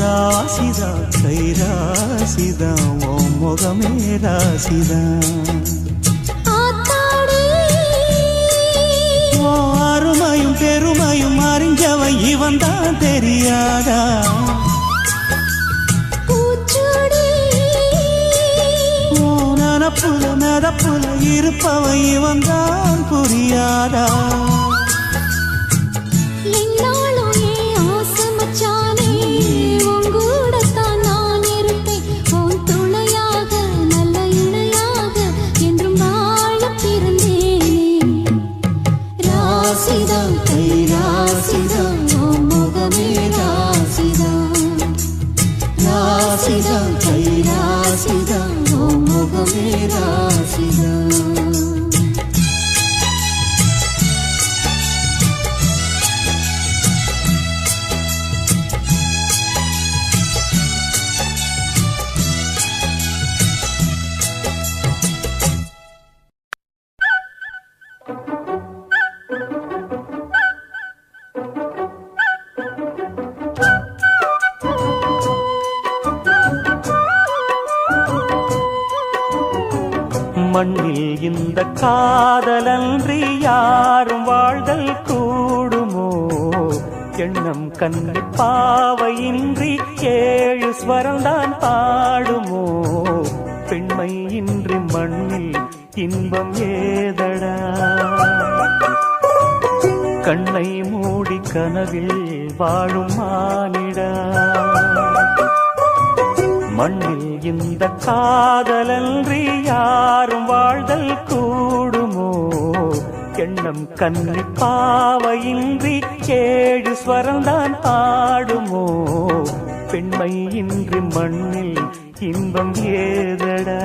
ராசிதா கை ராசிதா உன் முகமே ராசிதா. ஆத்தாடி ஓ அருமையும் பெருமையும் அறிஞ்சவன் இவன் தான் தெரியாதா. பூச்சூடி ஓ நனப்புல நடப்புல இருப்பவன் இவன் தான் புரியாதா. என்னாலும் ஏன் ஆசை மச்சானே, உன் கூடத்தான் நான் இருப்பேன். உன் துணையாக நல்ல இணையாக என்றும் வாழ பிறந்தேனே. ராசிதா கை ராசிதா ஓ முகமே ராசிதா. ராசிதா கை ராசிதா ஓ முகமே ராசிதா. மண்ணில் இந்த காதலன்றி யாரும் வாழ்தல் கூடுமோ? எண்ணம் கண்ணி பாவையின்றி 7 ஸ்வரம்தான் பாடுமோ? பெண்மை இன்றி மண்ணில் இன்பம் ஏதடா? கண்ணை மூடி கனவில் வாழும் மானிடா. மண்ணில் இந்த காதலன்றி யாரும் வாழ்தல் கூடுமோ? எண்ணம் கண்ணி பாவையின்றி 7 ஸ்வரம்தான் பாடுமோ? பெண்மை இன்றி மண்ணில் இன்பம் ஏதடா?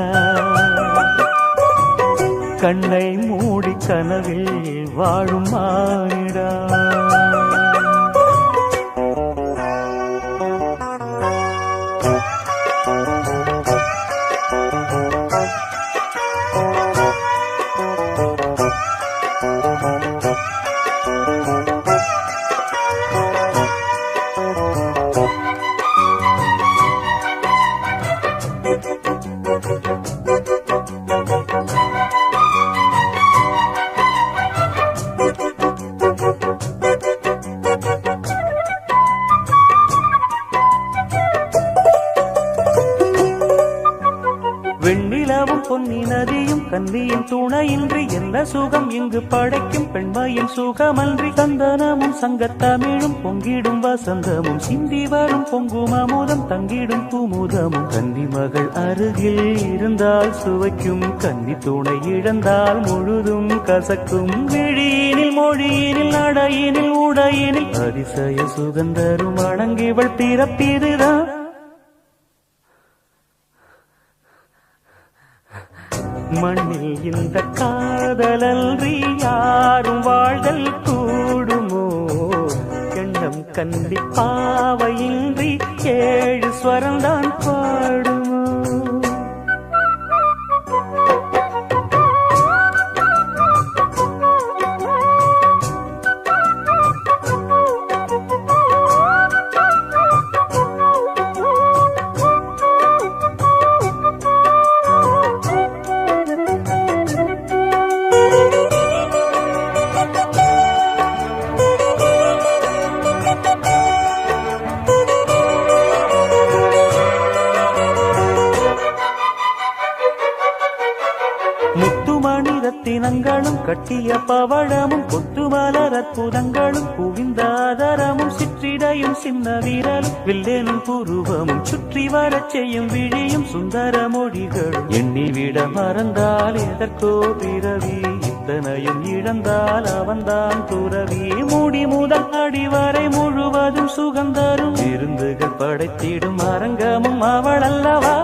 கண்ணை மூடி கனவில் வாழும் மானிடா. என்ன சுகம் இங்கு படைக்கும் பெண்மையின் சுகமன்றி சந்தனமும் சங்கத்தமிழும் பொங்கிடும் வசந்தமும் சிந்தி வரும் பொங்கும் அமுதம் தங்கிடும் குமுதமும் கன்னி மகள் அருகில் இருந்தால் சுவைக்கும் கன்னி துணை இழந்தால் முழுதும் கசக்கும் விழியினில் மொழியினில் நடையினில் உடையினில் அதிசய சுகந்தரும் அடங்கிவள் பிறப்பிதுதான் மண்ணில் இந்த காதலன்றி யாரும் வாழ்தல் கூடுமோ எண்ணம் கண்டி பாவையின்றி 7 ஸ்வரம்தான் பாடுமோ ரத்தினங்களும் கட்டிய பவழமும் கொத்து மலர் அற்புதங்களும் குவிந்தாதரமும் சிற்றிடையும் சின்ன வீரலும் வில்லேனும் புருவமும் சுற்றி வரச் செய்யும் விழியும் சுந்தர மொழிகளும் எண்ணிவிட மறந்தால் எதற்கோ பிறவி இத்தனையும் இழந்தால் அவன்தான் துறவி மூடி முதல் அடிவரை முழுவதும் சுகந்தரும் விருந்துகள் படைத்திடும் அரங்கமும் அவள் அல்லவா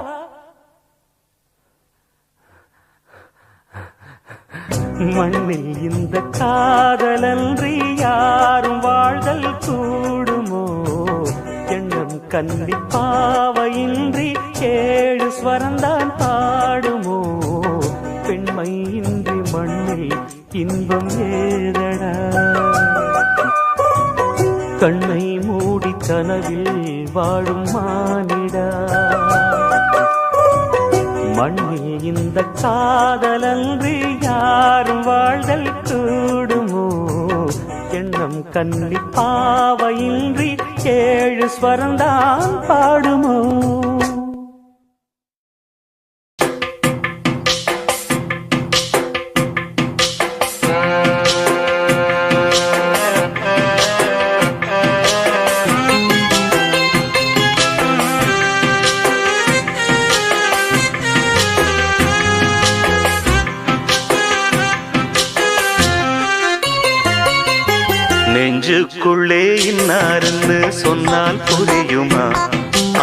மண்ணில் இந்த காதலன்றி யாரும் வாழ்தல் கூடுமோ எண்ணம் கண்டி பாவையின்றி 7 ஸ்வரந்தான் பாடுமோ பெண்மை இன்றி மண்ணில் இன்பம் ஏதடா கண்ணை மூடி கனவில் வாழும் மானிடா மண்ணில் இந்த காதலன்றி யாரும் வாழ்தல் கூடுமோ எண்ணம் கண்ணி பாவையின்றி 7 ஸ்வரந்தான் பாடுமோ நெஞ்சுக்குள்ளே இன்னாருன்னு சொன்னால் புரியுமா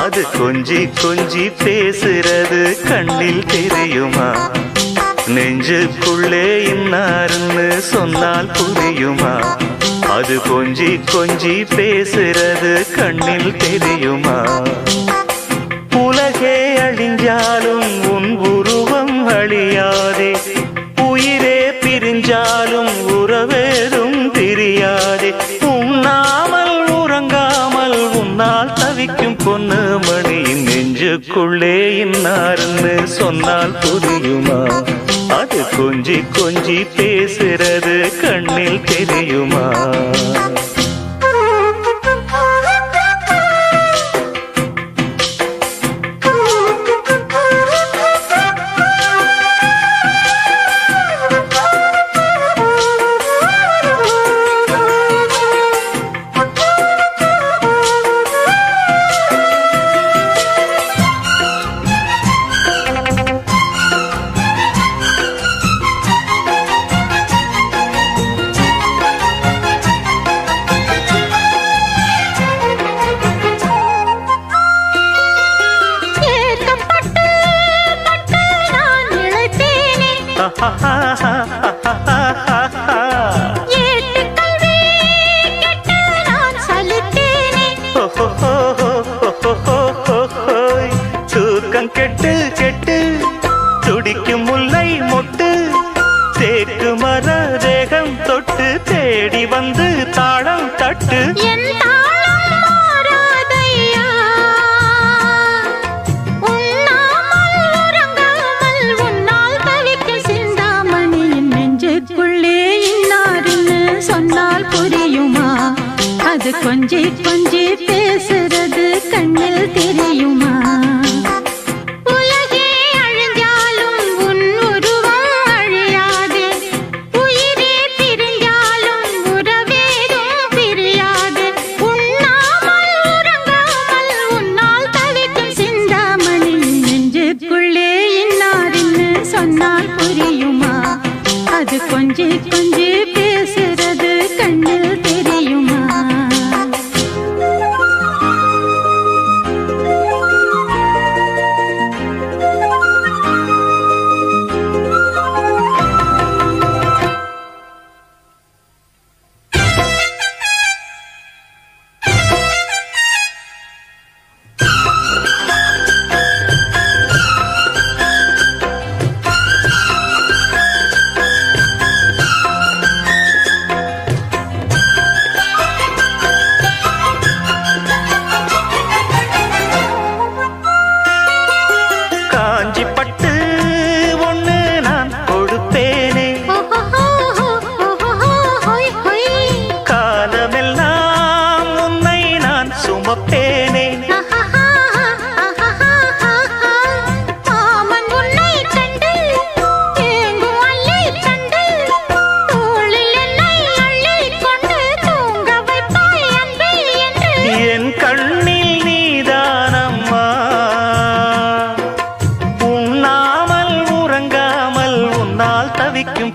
அது கொஞ்சி கொஞ்சி பேசுறது கண்ணில் தெரியுமா நெஞ்சுக்குள்ளே இன்னாருன்னு சொன்னால் புரியுமா அது கொஞ்சி கொஞ்சி பேசுறது கண்ணில் தெரியுமா உலகே அழிஞ்சாலும் உன் உருவம் அழியாதே உயிரே பிரிஞ்சாலும் உறவேதும் பிரியாதே உண்ணாமல் உறங்காமல் உன்னால் தவிக்கும் பொண்ணு மணியின் நெஞ்சுக்குள்ளே இன்னாருன்னு சொன்னால் புரியுமா அது கொஞ்சி கொஞ்சி பேசுறது கண்ணில் தெரியுமா தூக்கம் கெட்டு கெட்டு துடிக்கும் முல்லை மொட்டு தேக்கு மர தேகம் தொட்டு தேடி வந்து தாளம் தட்டு அது கொஞ்சி கொஞ்சி பேசுறது கண்ணில் தெரியுமா உலகே அழிஞ்சாலும் உன் உருவம் அழியாதே கொஞ்சி கொஞ்சி பேசுறது கண்ணில் தெரியுமா?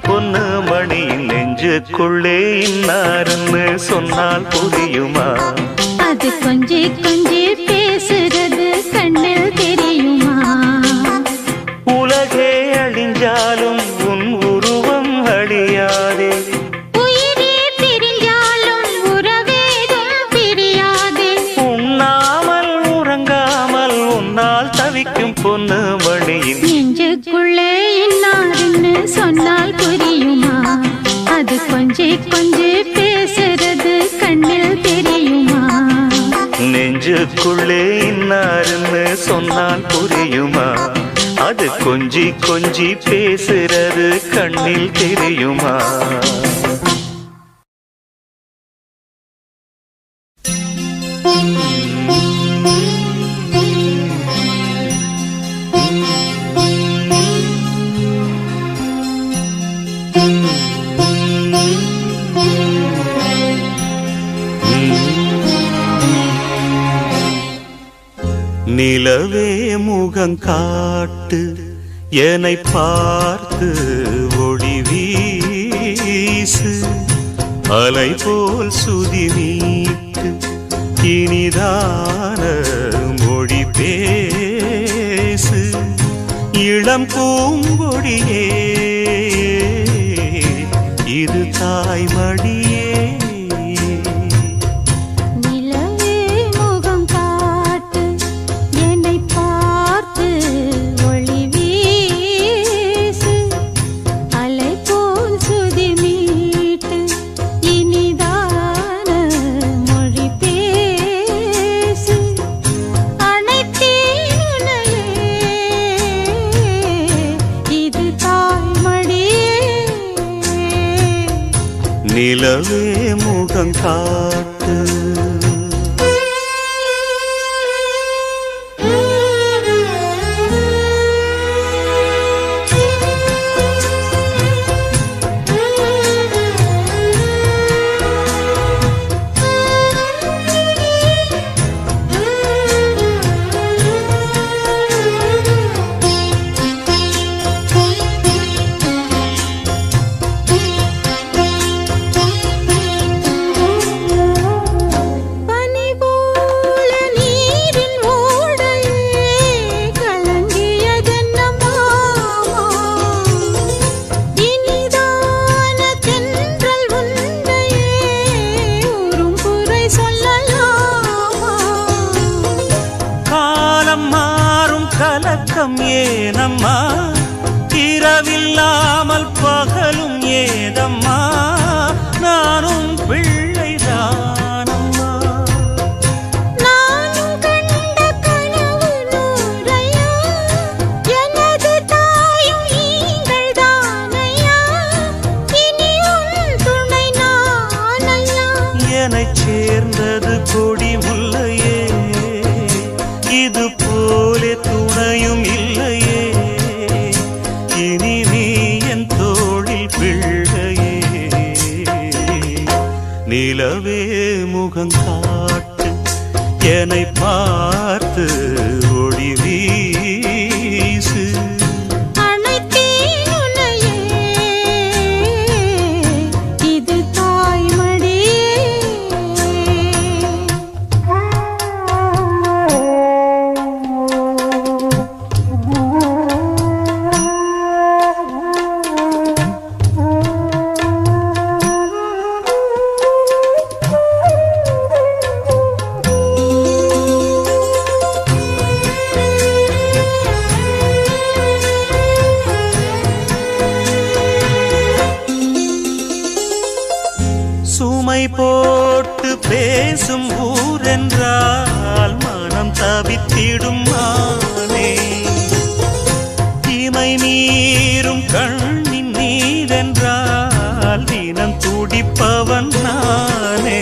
பொண்ணு மணி நெஞ்சுக்குள்ளே இன்னாருன்னு சொன்னால் புரியுமா? அது கொஞ்சி கொஞ்சி பேசுறது கண்ணில் தெரியுமா? உலகே அழிஞ்சாலும் உன் உருவம் அழியாதே, உயிரே பிரிஞ்சாலும் உறவேதும் பிரியாதே. உண்ணாமல் உறங்காமல் உன்னால் தவிக்கும் பொண்ணு மணியின் நெஞ்சுக்குள்ளே இன்னாருன்னு சொன்னால் புரியுமா? அது கொஞ்சி கொஞ்சி பேசுறது கண்ணில் தெரியுமா? நெஞ்சுக்குள்ளே இன்னாருன்னு சொன்னால் புரியுமா? அது கொஞ்சி கொஞ்சி பேசுறது கண்ணில் தெரியுமா? நிலவே முகம் காட்டு என்னை பார்த்து ஒளி வீசு, அலை போல் சுதி நீட்டு இனிதான மொழி பேசு. இளம் பூங்கொடியே இது தாய்மடியே, நிலவே முகம் காட்டு. ஏனம்மா இரவில்லாமல் பகலும் ஏதம்மா, நானும் பிள்ளைதானம்மா. நானும் கண்ட கனவு நூறையா, எனது தாயும் நீங்கள் தானையா, இனி உன் துணை நானல்லா. என்னைச் சேர்ந்தது கொடி முல்லையே, இது போலே துணையும் இல்லையே, இனி நீ என் தோளில் பிள்ளையே. நிலவே முகம் காட்டு என்னை பார்த்து ஒளி வீசு, அனைத்தேன் உன்னையே ஊமை போட்டு பேசும் ஊரென்றால் மனம் தவித்திடும் மானே. இமை மீறும் கண்ணின் நீரென்றால் தினம் துடிப்பவன் நானே.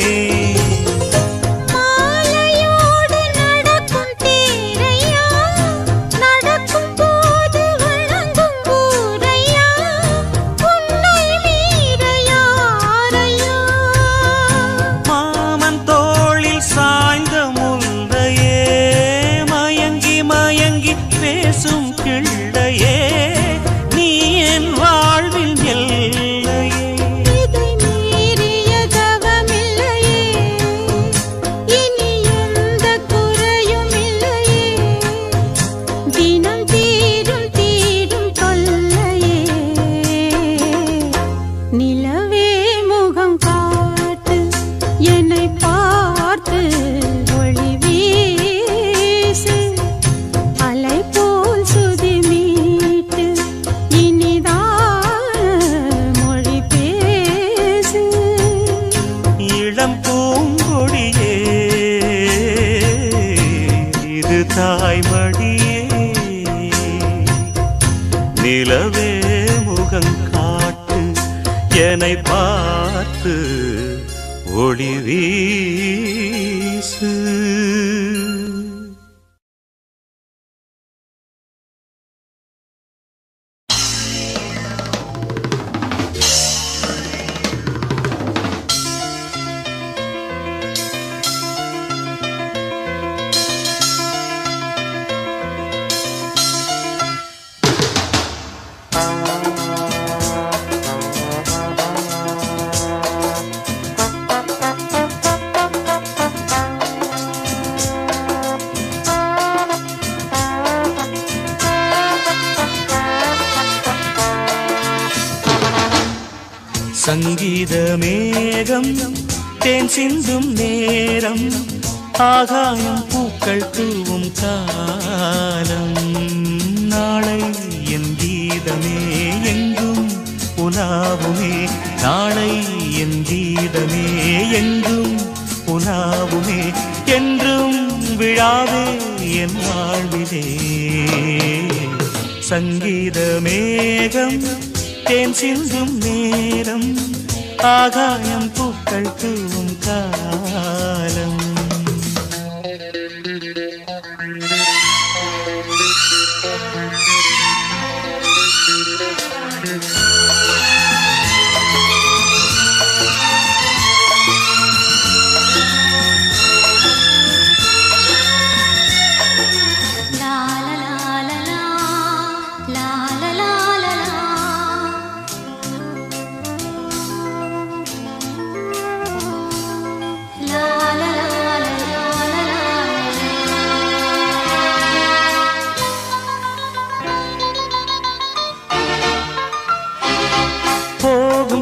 தாய்மடியே நிலவே முகம் காட்டு என்னை பார்த்து ஒளி வீசு. சங்கீத மேகம் தேன் சிந்தும் நேரம் ஆகாயம் பூக்கள் தூவும் காலம். நாளை என் கீதமே எங்கும் உலாவுமே. நாளை என் கீதமே எங்கும் உலாவுமே. என்றும் விழாவே என் வாழ்விலே. சங்கீத மேகம் தேன் சிந்தும் நேரம் ஆகாயம் பூக்கள் தூவும் காலம்.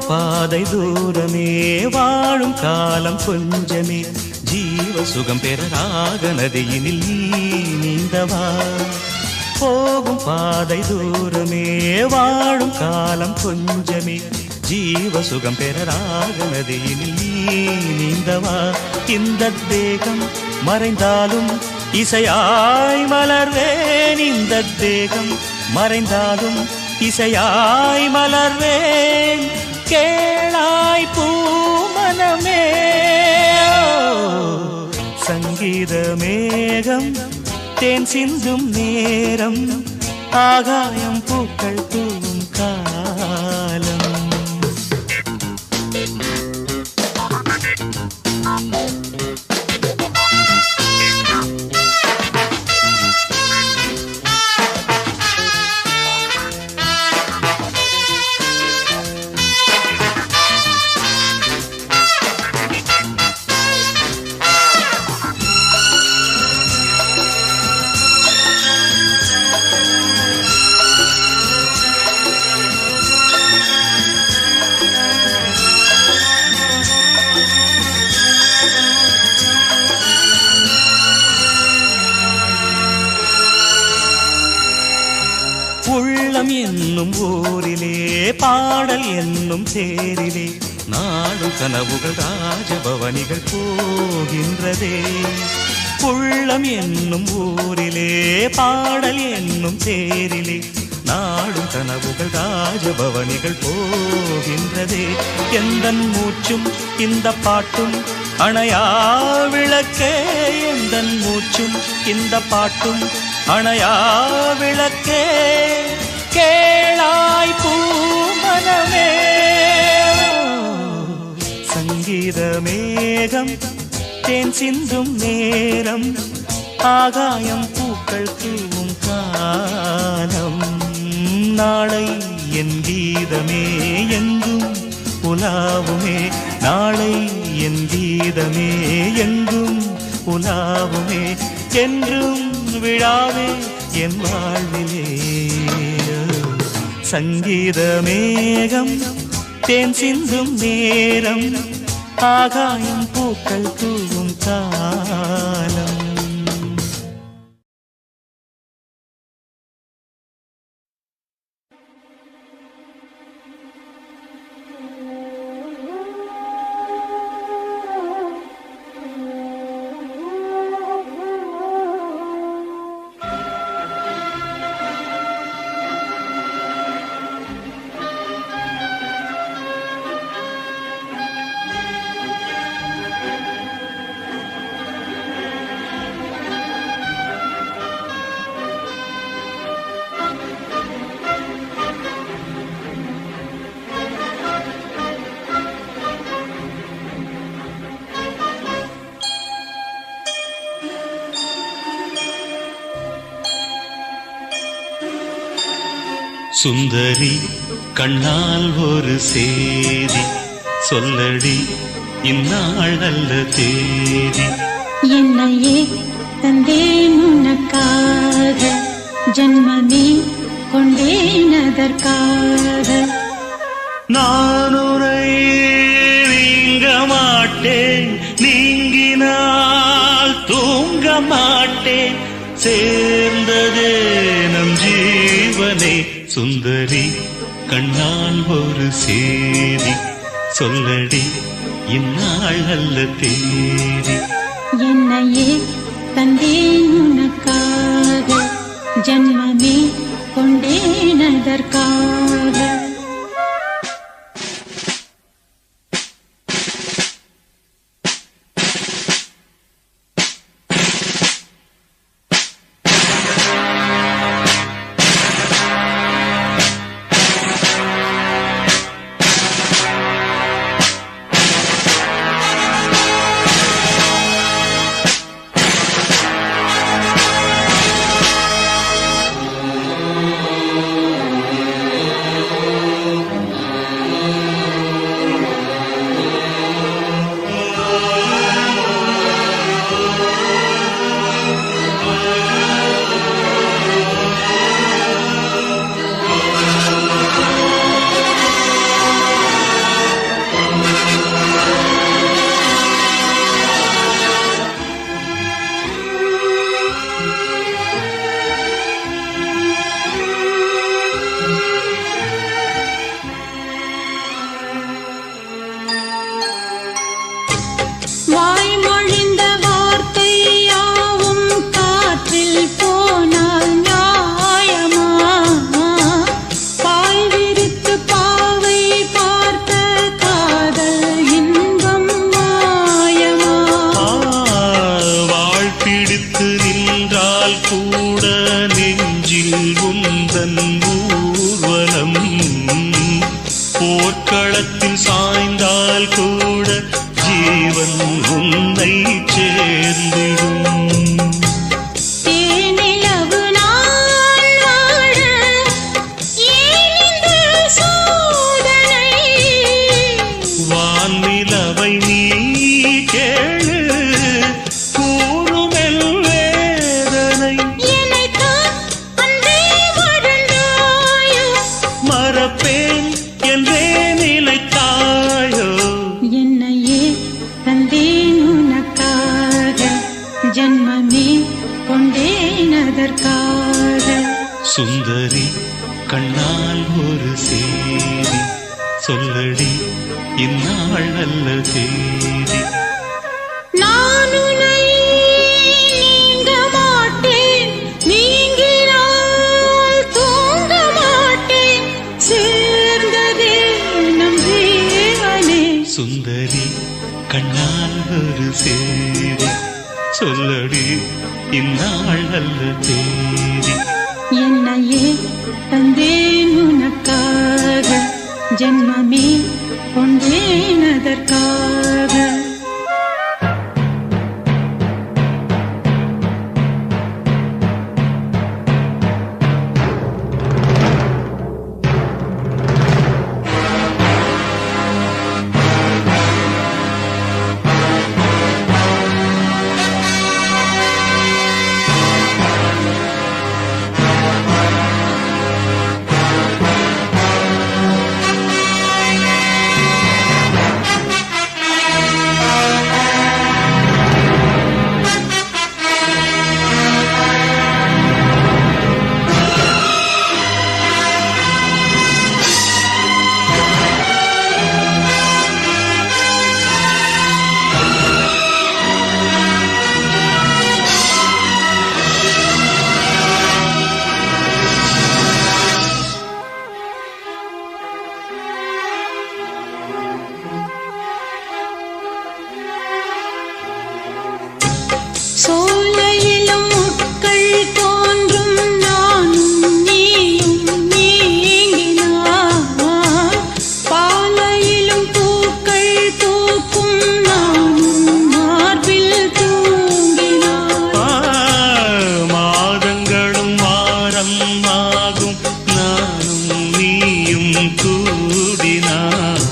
பாதை தூரமே வாழும் காலம் கொஞ்சமே. ஜீவ சுகம் பெற ராக நதியினில் நீ நீந்தவா. போகும் பாதை தூரமே வாழும் காலம் கொஞ்சமே. ஜீவ சுகம் பெற ராக நதியினில் நீ நீந்தவா. இந்த தேகம் மறைந்தாலும் இசையாய் மலர்வேன். இந்த தேகம் மறைந்தாலும் இசையாய் மலர்வேன். கேளாய் பூமனமே. சங்கீத மேகம் தேன் சிந்தும் நேரம் ஆகாயம் பூக்கள் தூவும் காலம். உள்ளம் என்னும் ஊரிலே பாடல் என்னும் தேரிலே நாடும் நாடும் கனவுகள் ராஜபவனிகள் போகின்றதே. உள்ளம் என்னும் ஊரிலே பாடல் என்னும் தேரிலே நாடும் கனவுகள் ராஜபவனிகள் போகின்றதே. எந்தன் மூச்சும் இந்த பாட்டும் அணையா விளக்கே, எந்தன் மூச்சும் இந்த பாட்டும் அணையா விளக்கே. கேளாய் பூமனமே சங்கீத மேகம் தேன் சிந்தும் நேரம், ஆகாயம் பூக்கள் தூவும் காலம். நாளை என் கீதமே எங்கும் உலாவுமே, நாளை என் கீதமே எங்கும் உலாவுமே. என்றும் விழாவே என் வாழ்விலே. சங்கீத மேகம் தேன் சிந்தும் நேரம், ஆகாயம் பூக்கள் தூவும் காலம். சுந்தரி கண்ணால் ஒரு சேதி சொல்லடி, இந்நாள் நல்ல தேதி. என்னையே தந்தேன் உனக்காக, ஜன்மமே கொண்டேன் அதற்காக. நான் உரை நீங்க மாட்டேன், நீங்கினால் தூங்க மாட்டேன். சேர்ந்ததே நம் ஜீவனே. சுந்தரி கண்ணால் ஒரு சேதி சொல்லடி, இந்நாள் நல்ல தேதி. என்னையே தந்தேன் உனக்காக, ஜன்மமே கொண்டேன் அதற்காக. போர்க்களத்தில் சாய்ந்தால் கூட ஜீவன் உன்னை சேர்ந்திடும். வான்நிலவை நீ கேளு கூறுமெல் வேதனை மறப்பேன் என்றே நிலைத்தாயோ. என்னையே தந்தேன் உனக்காக, ஜன்மமே கொண்டேன் அதற்காக. சுந்தரி கண்ணால் ஒரு சேதி சொல்லடி, இந்நாள் நல்ல தேதி. நான் உன்னை நீங்க மாட்டேன், நீங்கினால் தூங்க மாட்டேன், சேர்ந்ததே நம் ஜீவனே. சுந்தரி கண்ணால் ஒரு சேதி, சொல்லடி இந்நாள் நல்ல தேதி. என்னையே தந்தேன் உனக்காக, ஜென்மமே கொண்டேன் அதற்காக. சோலையிலும் முட்கள் தோன்றும், நானும் நீயும் நீங்கினார். பாலையிலும் பூக்கள் தூக்கும், நானும் மார்பில் தூங்கினார். மாதங்களும் வாரம் ஆகும், நானும் நீயும் கூடினார்.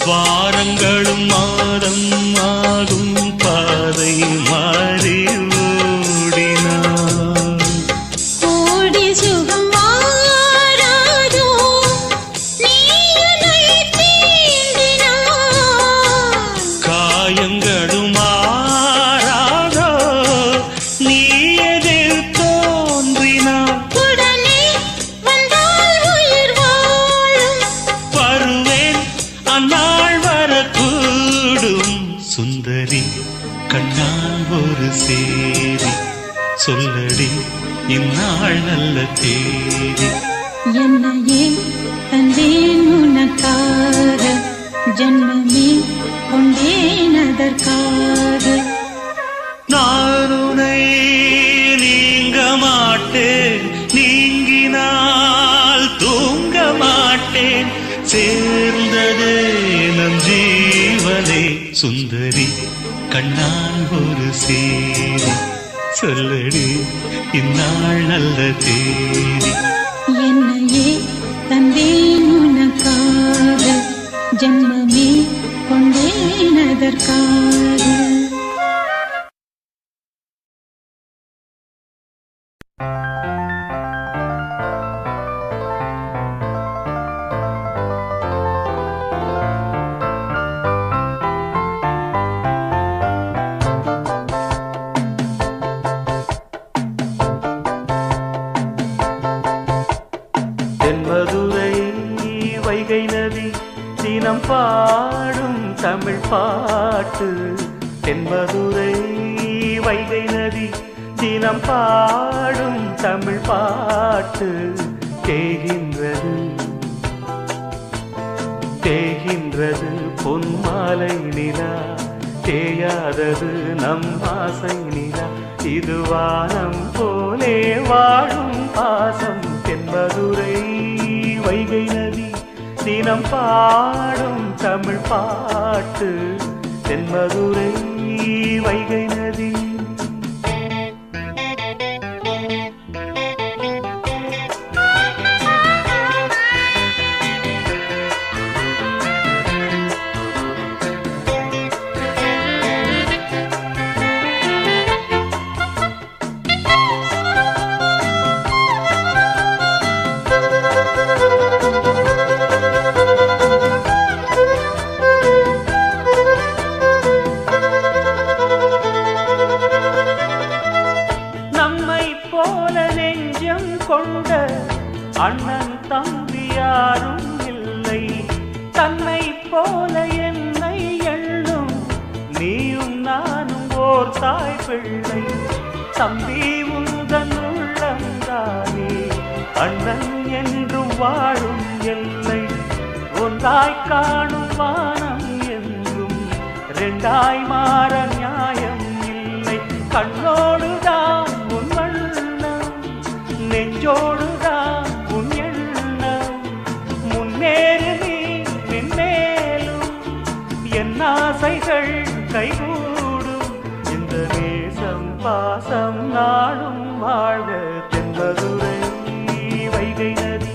வாரங்களும் மாதம் ஆகும், பாதை மாறி ஓடினார். கோடி சுகம் மாறாதோ, நீ என்னை தீண்டினார். காயங்களும் மாறாதோ, நீ எதிர் தோன்றினார். உடனே வந்தால் உயிர் வாழும், வருவேன் அந்நாள் வரக்கூடும். சுந்தரி கண்ணால் ஒரு சேதி, சொல்லடி இந்நாள் நல்ல தேதி. என்னையே தந்தேன் உனக்காக, ஜென்மமே கொண்டேன் அதற்காக. நான் உன்னை நீங்க மாட்டேன், நீங்கினால் தூங்க மாட்டேன், சேர்ந்ததே நம் ஜீவனே. சுந்தரி கண்ணால் ஒரு சேதி, சொல்லடி இந்நாள் நல்ல தேதி. என்னையே தந்தேன் உனக்காக, ஜென்மமே கொண்டேன் அதற்காக. தென்மதுரை வைகை நதி தினம் பாடும் தமிழ் பாட்டு. தென்மதுரை வைகை நதி தினம் பாடும் தமிழ் பாட்டு. தேகின்றது தேகின்றது பொன்மாலை நிலா, தேயாதது நம் ஆசை நிலா. இது வானம் போலே வாழும் பாசம். தென்மதுரை வைகை நதி தினம் பாடும் தமிழ் பாட்டு. தென்மதுரை வைகை நதி. தாய் பிள்ளை தம்பி உந்தன் உள்ளந்தானே அண்ணன் என்றும் வாழும் எல்லை ஒன்றாய் காணும் வானம் என்றும் ரெண்டாய் மாற நியாயம் இல்லை கண்ணோடுதான் உன் வண்ணம் நெஞ்சோடுதான் உன் எண்ணம் முன்னேறு நீ நின்மேலும் என் ஆசைகள் கைகூடும் இந்த நேசம் பாசம் நாடும் வாழ்க தென்பதுரை வைகை நதி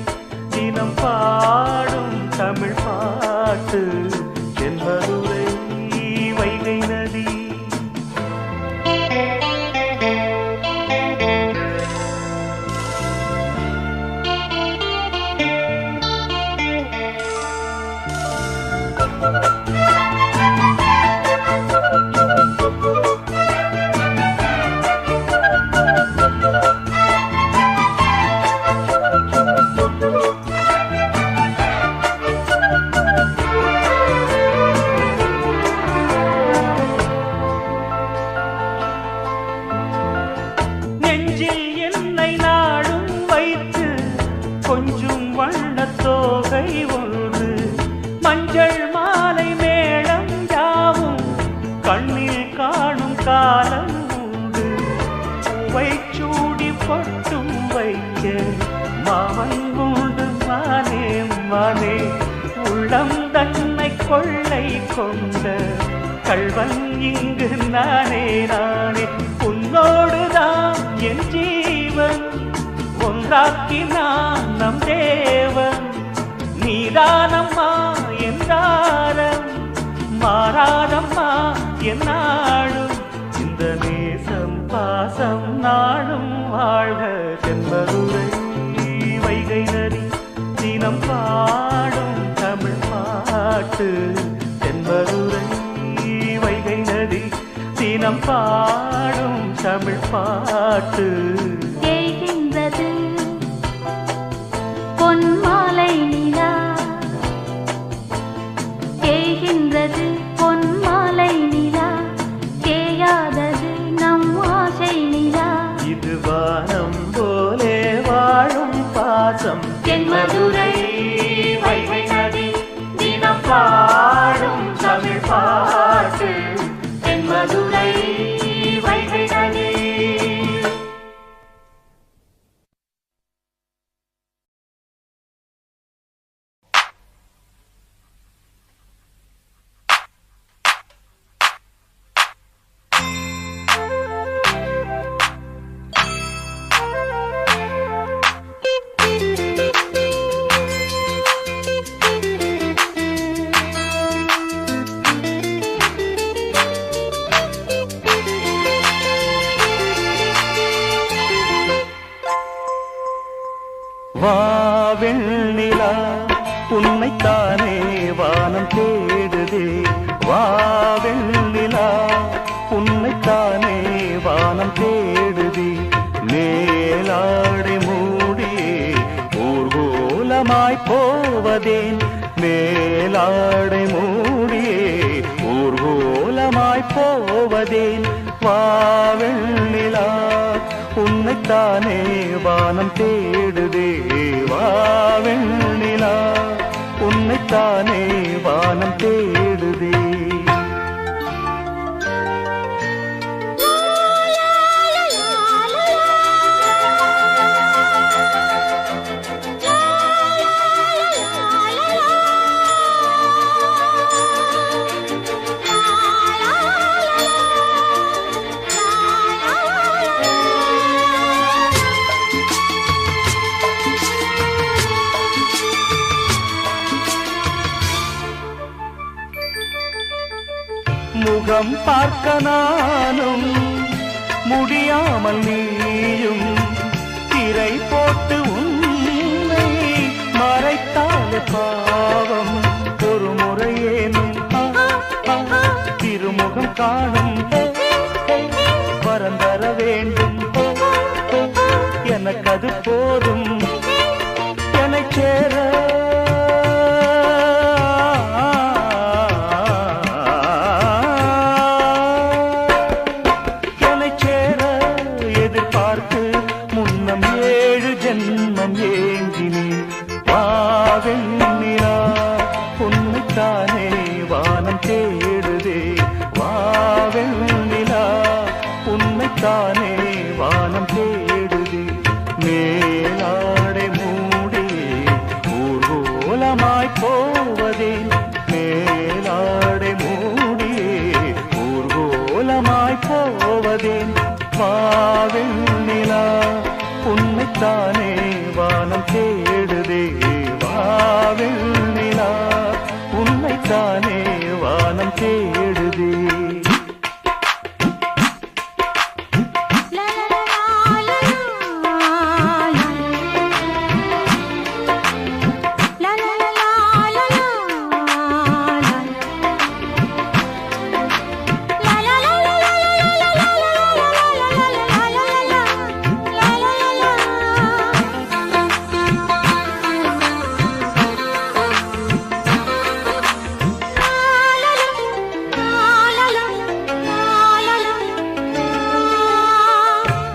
தினம் பாடும் தமிழ் பாட்டு தென்பதுரை வைகை நதி கொஞ்சம் வண்ணத்தோகை ஒன்று மஞ்சள் மாலை மேளம் யாவும் கண்ணில் காணும் காலம் உண்டு பூவை சூடி பொட்டும் வைக்க மாமன் உண்டு மானே மானே உள்ளம் தன்னை கொள்ளை கொண்ட கள்வன் இங்கு நானே நானே உன்னோடுதான் என் ஜீவன் ஒன்றாக்கினான் நம் தேவன் நீதானம்மா என்றாரம் மாறாதம்மா என்னாடும் இந்த நேசம் பாசம் நாடும் வாழ்க தென்பதுரை வைகை நதி தினம் பாடும் தமிழ் பாட்டு தென்பதுரை வைகை நதி தினம் பாடும் தமிழ் பாட்டு பொன்மாலை நிலா தேய்கின்றது பொன்மாலை நிலா தேயாதது நம் ஆசை நிலா இது வானம் போலே வாழும் பாசம் தென்மதுரை வைகை நதி தினம் பாடும் தமிழ் பாட்டு தென்மதுரை வைகை நதி வாவெண்ணிலா உன்னைத்தானே வானம் தேடுதே வாவெண்ணிலா உன்னைத்தானே வானம் தேடுதே மேலாடை மூடியே ஊர்கோலமாய் போவதேன் மேலாடை மூடியே ஊர்கோலமாய் போவதேன் வாவெண்ணிலா உன்னைத்தானே வானம் தேடுதே வாவெண்ணிலா உன்னைத்தானே வானம் தேடுதே முகம் பார்க்க நானும் முடியாமல் நீயும் திரை போட்டு உன்னை மறைத்தாலே பாவம் ஒரு முறையேனும் திருமுகம் காணும் வரந்தர வேண்டும் எனக்கு அது போதும் என்னை சேர தேடுதே.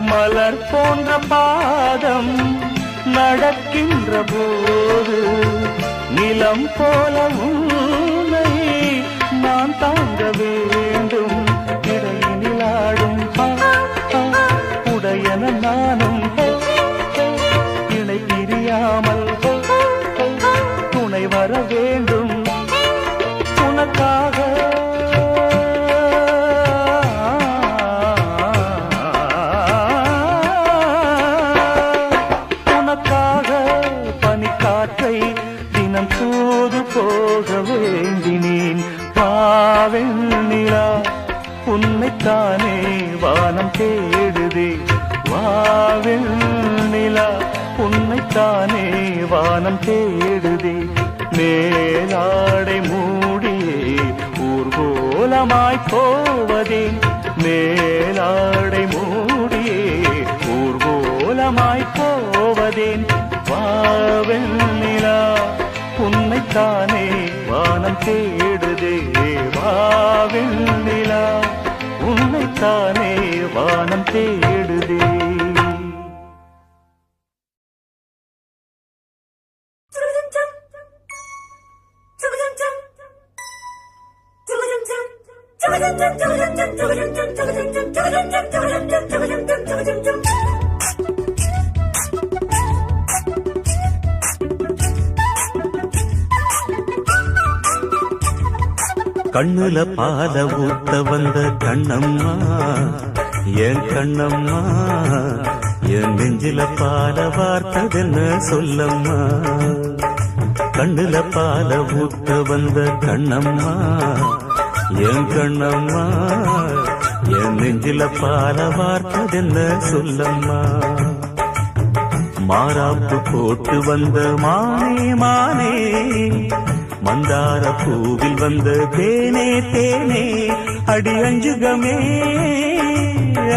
மலர் போன்ற பாதம் நடக்கின்ற போது நிலம் போல உன்னை நான் தாங்க வேண்டும். இடையினில் ஆடும் உடையன நானும் இணை பிரியாமல் துணை வர வேண்டும் உனக்காக. தினம் தூது போக வேண்டினேன் வாவெண்ணிலா உன்னைத்தானே வானம் தேடுதே. வாவெண்ணிலா உன்னைத்தானே வானம் தேடுதே. மேலாடை மூடியே ஊர்கோலமாய் போவதே. மேலாடை மூடியே ஊர்கோலமாய் போவதேன். வாவெண்ணிலா உன்னைத்தானே வானம் தேடுதே. வாவெண்ணிலா உன்னைத்தானே வானம் தேடுதே. கண்ணுல பால ஊத்த வந்த கண்ணம்மா என் கண்ணம்மா, என் நெஞ்சில பால வார்த்ததென்ன சொல்லம்மா. கண்ணுல பால ஊத்த வந்த கண்ணம்மா என் கண்ணம்மா, என் நெஞ்சில பால வார்த்ததென்ன சொல்லம்மா. மாறாப்பு போட்டு வந்த மானே மானே, மந்தார பூவில் வந்த தேனே தேனே, அடி அஞ்சுகமே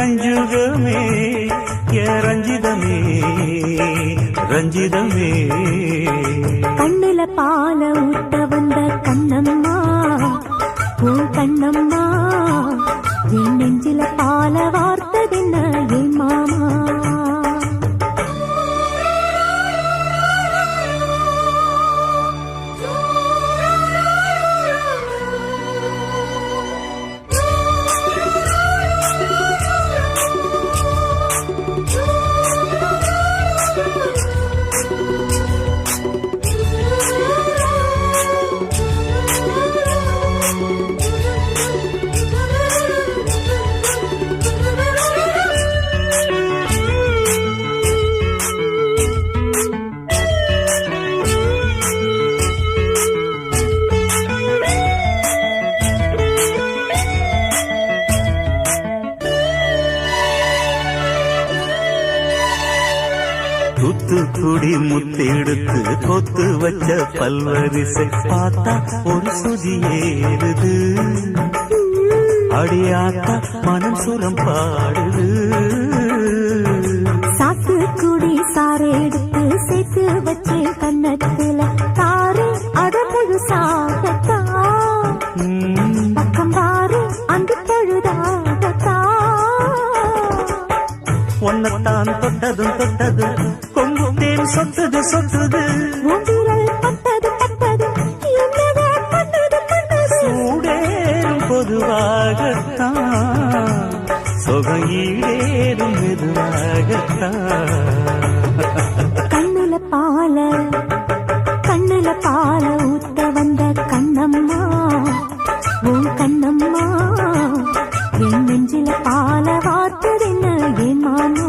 அஞ்சுகமே என் ரஞ்சிதமே ரஞ்சிதமே. கண்ணுல பால ஊட்ட வந்த கண்ணம்மா உன் கண்ணம்மா, என் நெஞ்சில பால வார்த்ததென்ன என் மாமா. தூத்துக்குடி முத்தெடுத்து கொத்து வச்ச பல்வரிசை பார்த்தா ஒரு சுதி ஏறுது. அடியாத்தா மனம் சுரம் பாடுது. சாத்துக்குடி சாறு எடுத்து சேர்த்து வச்சு கண்ணத்துல தாரு அடமுழு சாகத்தா, பக்கம் பாரு அந்த பழுதாகத்தா. ஒன்னத்தான் தொட்டதும் தொட்டது கொங்கு தேன் சொட்டுது சொட்டுது. பட்டது பட்டது என்னவோ பண்ணது பண்ணது. சூடேறும் பொதுவாகத்தான், சொகம் ஈடேறும் மெதுவாகத்தான். கண்ணுல பால ஊத்த வந்த கண்ணம்மா உன் கண்ணம்மா, என் நெஞ்சில பால வார்த்ததென்ன என் மாமா.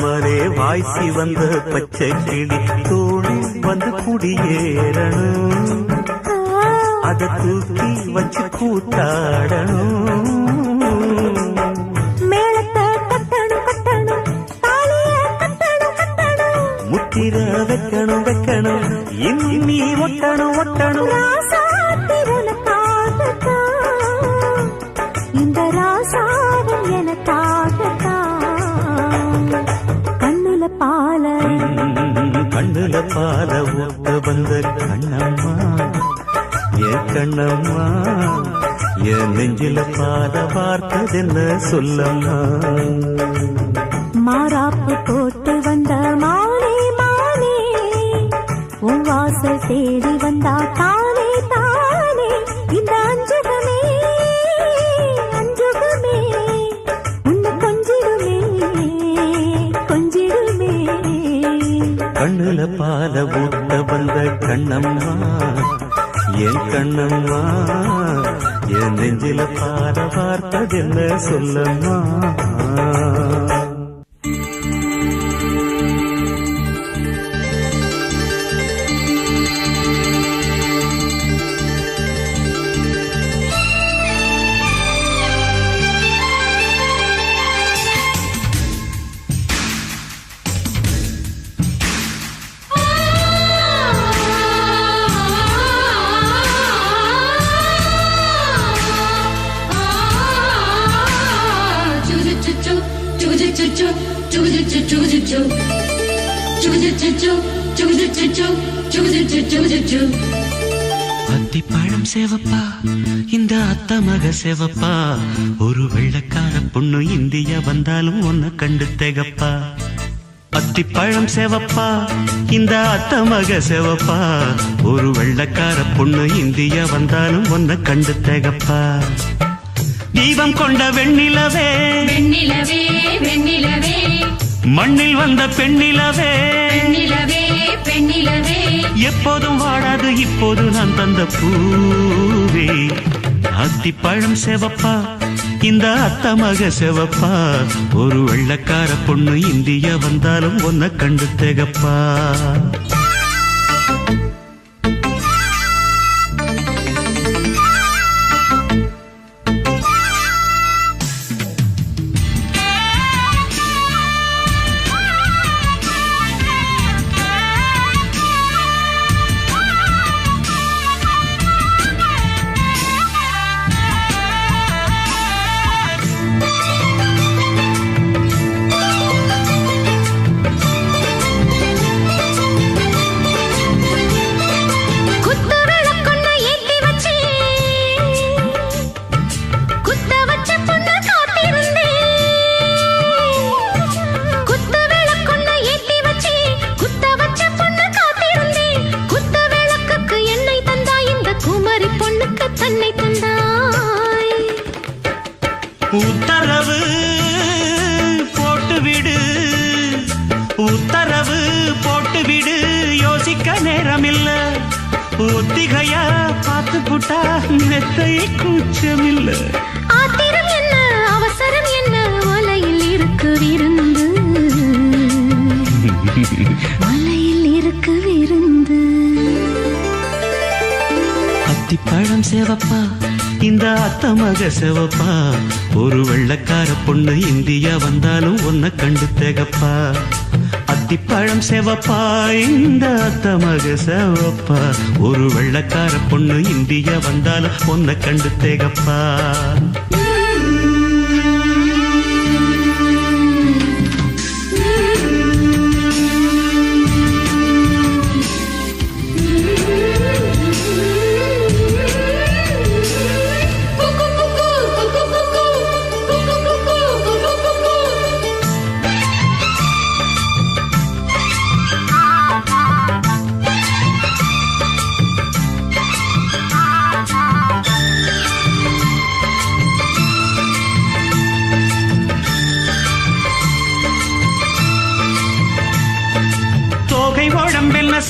பேசாமலே வாய்ச்சி வந்த பச்சை கிளி தோழி வந்து குடியேறணும், அதை தூக்கி வச்சு கூத்தாடணும். மேளத்தை கட்டணும் கட்டணும், தாலிய கட்டணும் கட்டணும், முத்திர வைக்கணும் வைக்கணும், இன்னி ஒட்டணும் ஒட்டணும். ராசாத்திரனுக்காகத்தான், இந்த ராசாவும் எனக்காகத்தான். கண்ணுல பால கண்ணுல பால ஊத்த வந்த கண்ணம்மா, என் கண்ணம்மா, என் நெஞ்சில பால பார்த்ததென்ன சொல்லம்மா. மாறாப்பு போட்டு வந்த மானே மானே, உன் வாசல் தேடி வந்தா தானே தானே. இந்த அஞ்சுகமே அஞ்சுகமே, உன்னை கொஞ்சிடுமே கொஞ்சிடுமே. கண்ணுல பால ஊத்த வந்த கண்ணம்மா, என் கண்ணம்மா, என் நெஞ்சில பால பார்த்ததென்ன சொல்லம்மா. அத்திப்பழம் சேவப்பா, இந்த அத்த மக சேவப்பா, ஒரு வெள்ளக்கார பொண்ணு இந்தியா வந்தாலும் உன்னை கண்டு திகப்பா. அத்திப்பழம் சேவப்பா, இந்த அத்த மக சேவப்பா, ஒரு வெள்ளக்கார பொண்ணு இந்தியா வந்தாலும் உன்னை கண்டு திகப்பா. தீபம் கொண்ட வெண்ணிலவே வெண்ணிலவே வெண்ணிலவே மண்ணில் வந்த பெண்ணிலவே பெண்ணிலவே பெண்ணிலவே எப்போதும் வாடாது இப்போது நான் தந்த பூவே. அத்திப்பழம் சேவப்பா, இந்த அத்த மக சேவப்பா, ஒரு வெள்ளக்கார பொண்ணு இந்தியா வந்தாலும் உன்னை கண்டு திகப்பா. உத்தரவு போட்டுவிடு, உத்தரவு போட்டுவிடு, யோசிக்க நேரமில்ல. ஒத்திகையா பார்த்து புட்டா மெத்தை கூச்சமில்ல. ஆத்திரம் என்ன அவசரம் என்ன, வலையில் இருக்கு விருந்து வலையில் இருக்கு விருந்து. அத்திப்பழம் சேவப்பா, இந்த அத்த மக சேவப்பா, ஒரு வெள்ளக்கார பொண்ணு இந்தியா வந்தாலும் உன்னை கண்டு திகப்பா. அத்திப்பழம் சேவப்பா, இந்த அத்த மக சேவப்பா, ஒரு வெள்ளக்கார பொண்ணு இந்தியா வந்தாலும் உன்னை கண்டு திகப்பா.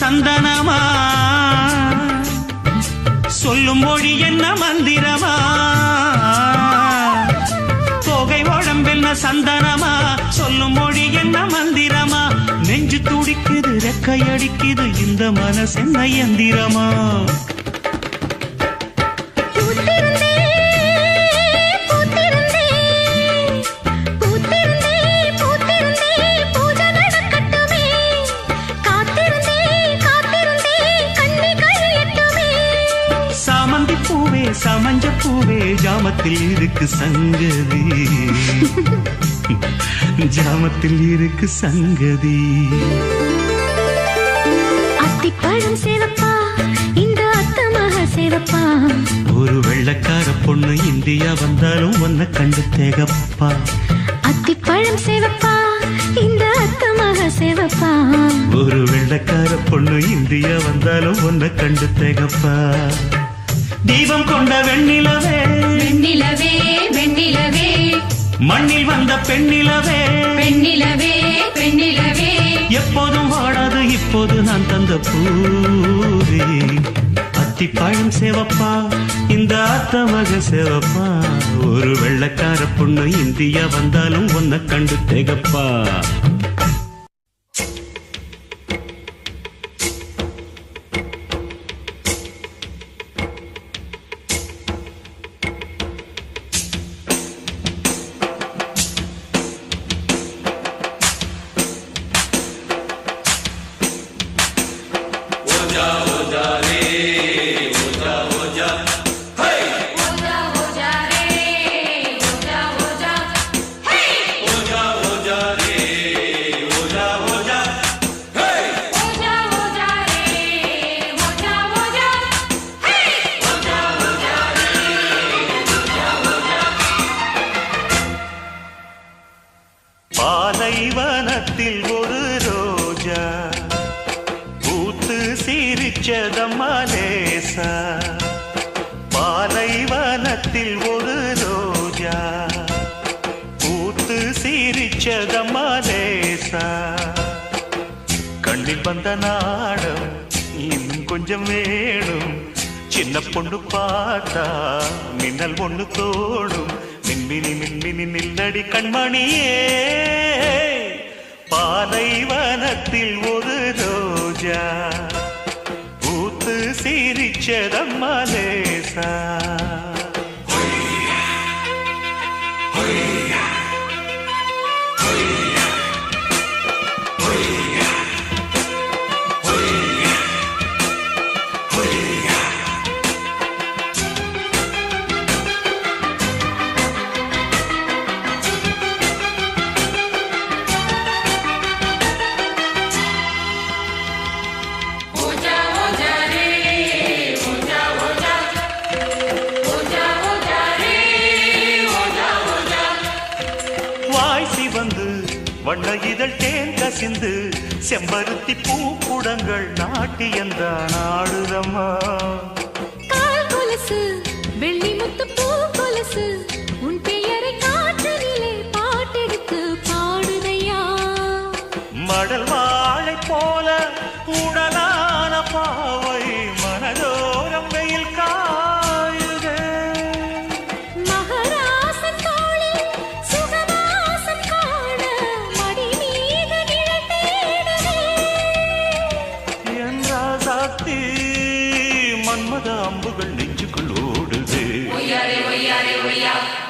சந்தனமா சொல்லும் மொழி என்ன மந்திரமா, தோகை உடம்பில் என்ன சந்தனமா சொல்லும் மொழி என்ன மந்திரமா நெஞ்சு துடிக்குது ரெக்கையடிக்குது இந்த மனசு என்ன எந்திரமா சமஞ்ச பூவே ஜாமத்தில் இருக்கு சங்கதி ஜாமத்தில் இருக்கு சங்கதி அத்திப்பழம் சேவப்பா இந்த அத்தமாக சேவப்பா ஒரு வெள்ளக்கார பொண்ணு இந்தியா வந்தாலும் ஒன்ன கண்டு தேகப்பா அத்திப்பழம் சேவப்பா இந்த அத்தமாக சேவப்பா ஒரு வெள்ளக்கார பொண்ணு இந்தியா வந்தாலும் ஒன்ன கண்டு தேகப்பா தீபம் கொண்ட வெண்ணிலவே வெண்ணிலவே வெண்ணிலவே மண்ணில் வந்த பெண்ணிலவே பெண்ணிலவே பெண்ணிலவே எப்போதும் வாடாது இப்போது நான் தந்த பூவே அத்திப்பழம் சேவப்பா இந்த அத்தமக சேவப்பா ஒரு வெள்ளக்கார பொண்ணு இந்தியா வந்தாலும் ஒன்ன கண்டு தேகப்பா பாலைவனத்தில் ஒரு ரோஜா பூத்து சிரிச்சதம்மா லேசா பாலைவனத்தில் ஒரு ரோஜா பூத்து சிரிச்சதம்மா லேசா கண்ணில் வந்த நாடம் இன்னும் கொஞ்சம் வேணும் சின்ன பொண்ணு பார்த்தா மின்னல் ஒண்ணு தோடும் மின்மினி மின்மினி நில்லடி கண்மணியே பாலைவனத்தில் ஒரு ரோஜா பூத்து சிரிச்சதம்மா லேசா வண்ண இதழ் தேன் கசிந்து செம்பருத்தி பூக்குடங்கள் நாட்டியந்தான் ஆடுதம்மா கால் கொலுசு வெள்ளி முத்து பூ கொலுசு உன் பெயரை காற்றினிலே பாட்டெடுத்து பாடுதையா மடல் வாழை போல உடலான பாவை மனதோரம் வெயில் காயுதே மகராசன் தோளில் சுகவாசம் காண மடி மீது நிழல் தேடுதே என் ராசாத்தி மன்மத அம்புகள் நெஞ்சுக்குள் ஓடுதே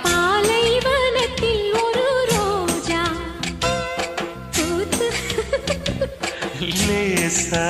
பாலைவனத்தில் ஒரு ரோஜா பூத்து லேசா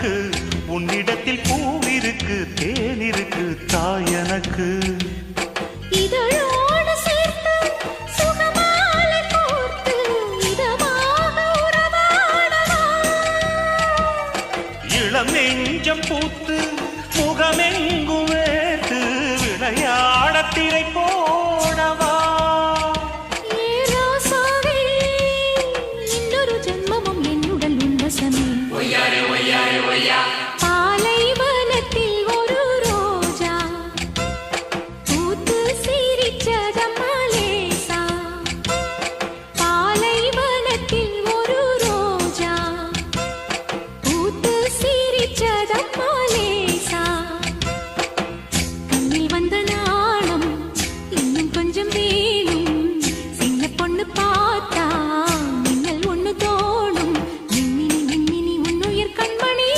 எனக்கு உன்னிடத்தில் பூவிருக்கு தேனிருக்கு தாய் எனக்கு இதழோடு சேர்த்து சுகமாலை கோர்த்து இதமாக உறவாடவா இளம் நெஞ்சம் பூத்து முகமெங்கும் வேத்து விளையாட திரை போடவா ஏராசாவே இன்னொரு ஜென்மமும் என்னுடன் உன்வசமே பாலைவனத்தில் ஒரு ரோஜா பூத்து சிரிச்சதம்மா லேசா பாலைவனத்தில் ஒரு ரோஜா பூத்து சிரிச்சதம்மா லேசா கண்ணில் வந்த நாணம் இன்னும் கொஞ்சம் வேணும் சின்ன பொண்ணு பார்த்தா மின்னல் ஒண்ணு தோணும் மின்மினி மின்மினி உன்னுயிர் கண்மணி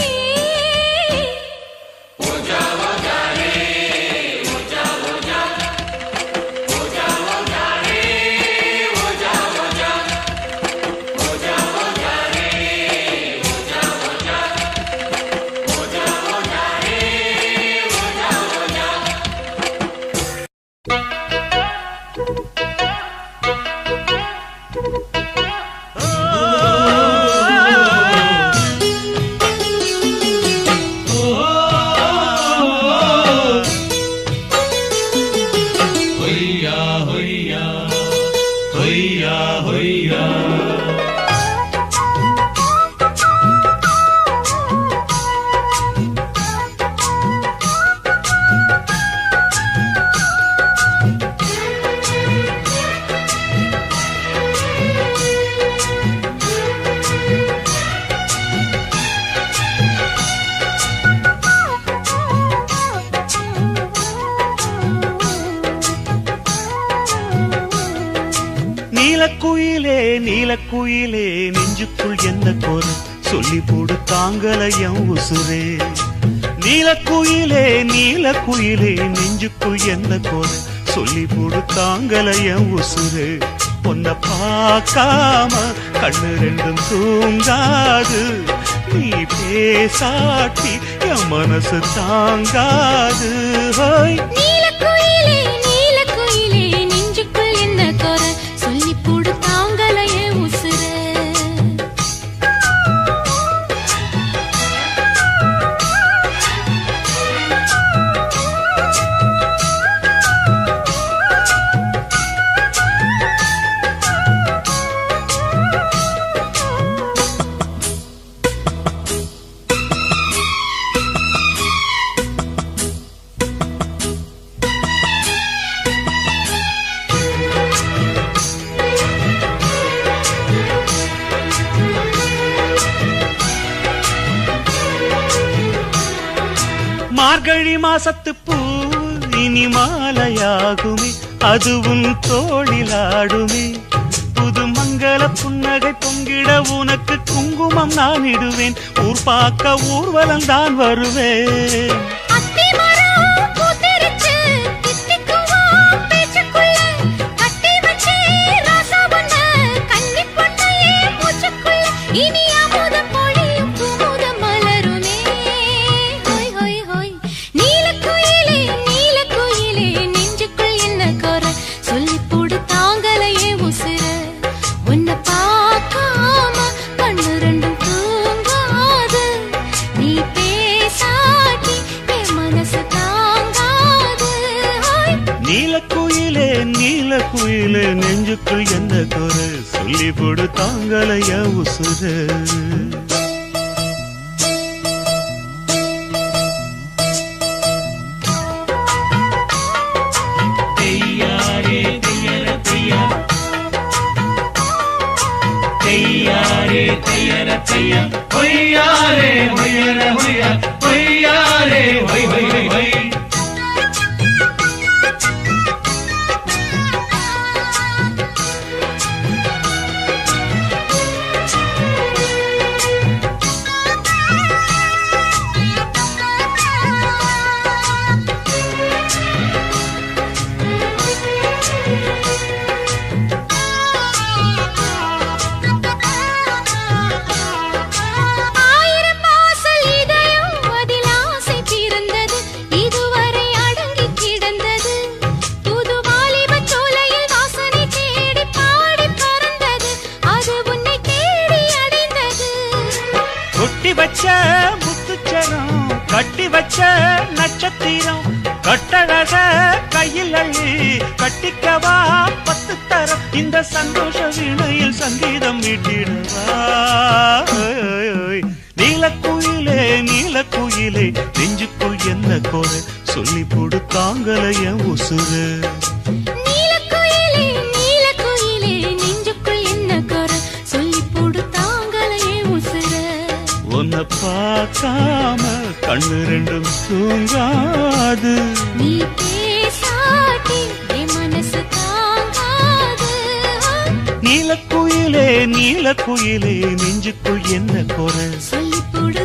நீலக்குயிலே நீலக்குயிலே நெஞ்சுக்குள் என்ன கோரு சொல்லி போடு தாங்கலையம் உசுரே நீலக்குயிலே நீலக்குயிலே நெஞ்சுக்குள் என்ன கோரு சொல்லி போடு தாங்கலையம் உசுரே பொன்ன பார்க்காம கண்ணு ரெண்டும் தூங்காது நீ பேசாட்டி என் மனசு தாங்காது ஹோய் நீலக்குயிலே நீலக்குயிலே நெஞ்சுக்குள் என்ன குறை சொல்லி போடு தாங்கலையே உசுர மார்கழி மாசத்து பூ இனி மாலையாகுமே அதுவும் தோளிலாடுமே புது மங்கள புன்னகை பொங்கிட உனக்கு குங்குமம் நான் இடுவேன் ஊர் பார்க்க ஊர்வலம் தான் வருவேன் அத்தி மரம் பூத்திருச்சு தித்திக்குவா பேச்சுக்குள்ள கட்டி வச்சே ராசா பொண்ண கன்னி பொண்ணையே மூச்சுக்குள்ள இனி அமுதம் பொழியும் குமுதம் மலருமே ஹோய் ஹோய் ஹோய் நீலக்குயிலே நீலக்குயிலே நெஞ்சுக்குள் என்ன குறை சொல்லி போடு தாங்கலையே உசுர உன்னை பார்க்காம கண்ணு ரெண்டும் தூங்காது நீ பேசாட்டி என் மனசு தாங்காது ஹோய் நீலக்குயிலே நீலக்குயிலே நெஞ்சுக்குள் என்ன குறை சொல்லி போடு தாங்கலைய உசுர முத்துச்சரம் கட்டி வச்ச நட்சத்திரம் கட்டழக கையில் அள்ளி கட்டிக்கவா 10 தரம் இந்த சந்தோஷ வீணையில் சங்கீதம் மீட்டிடவா நீலக்குயிலே நீலக்குயிலே நெஞ்சுக்குள் என்ன கோர சொல்லி போடு தாங்கலைய உசுறு நீலக்குயிலே நீலக்குயிலே நெஞ்சுக்குள் என்ன குறை சொல்லி போடு தாங்கலையே உசுர உன்னை பார்க்காம கண்ணு ரெண்டும் தூங்காது நீ பேசாட்டி என் மனசு தாங்காது நீலக்குயிலே நீலக்குயிலே நெஞ்சுக்குள் என்ன குறை சொல்லி போடு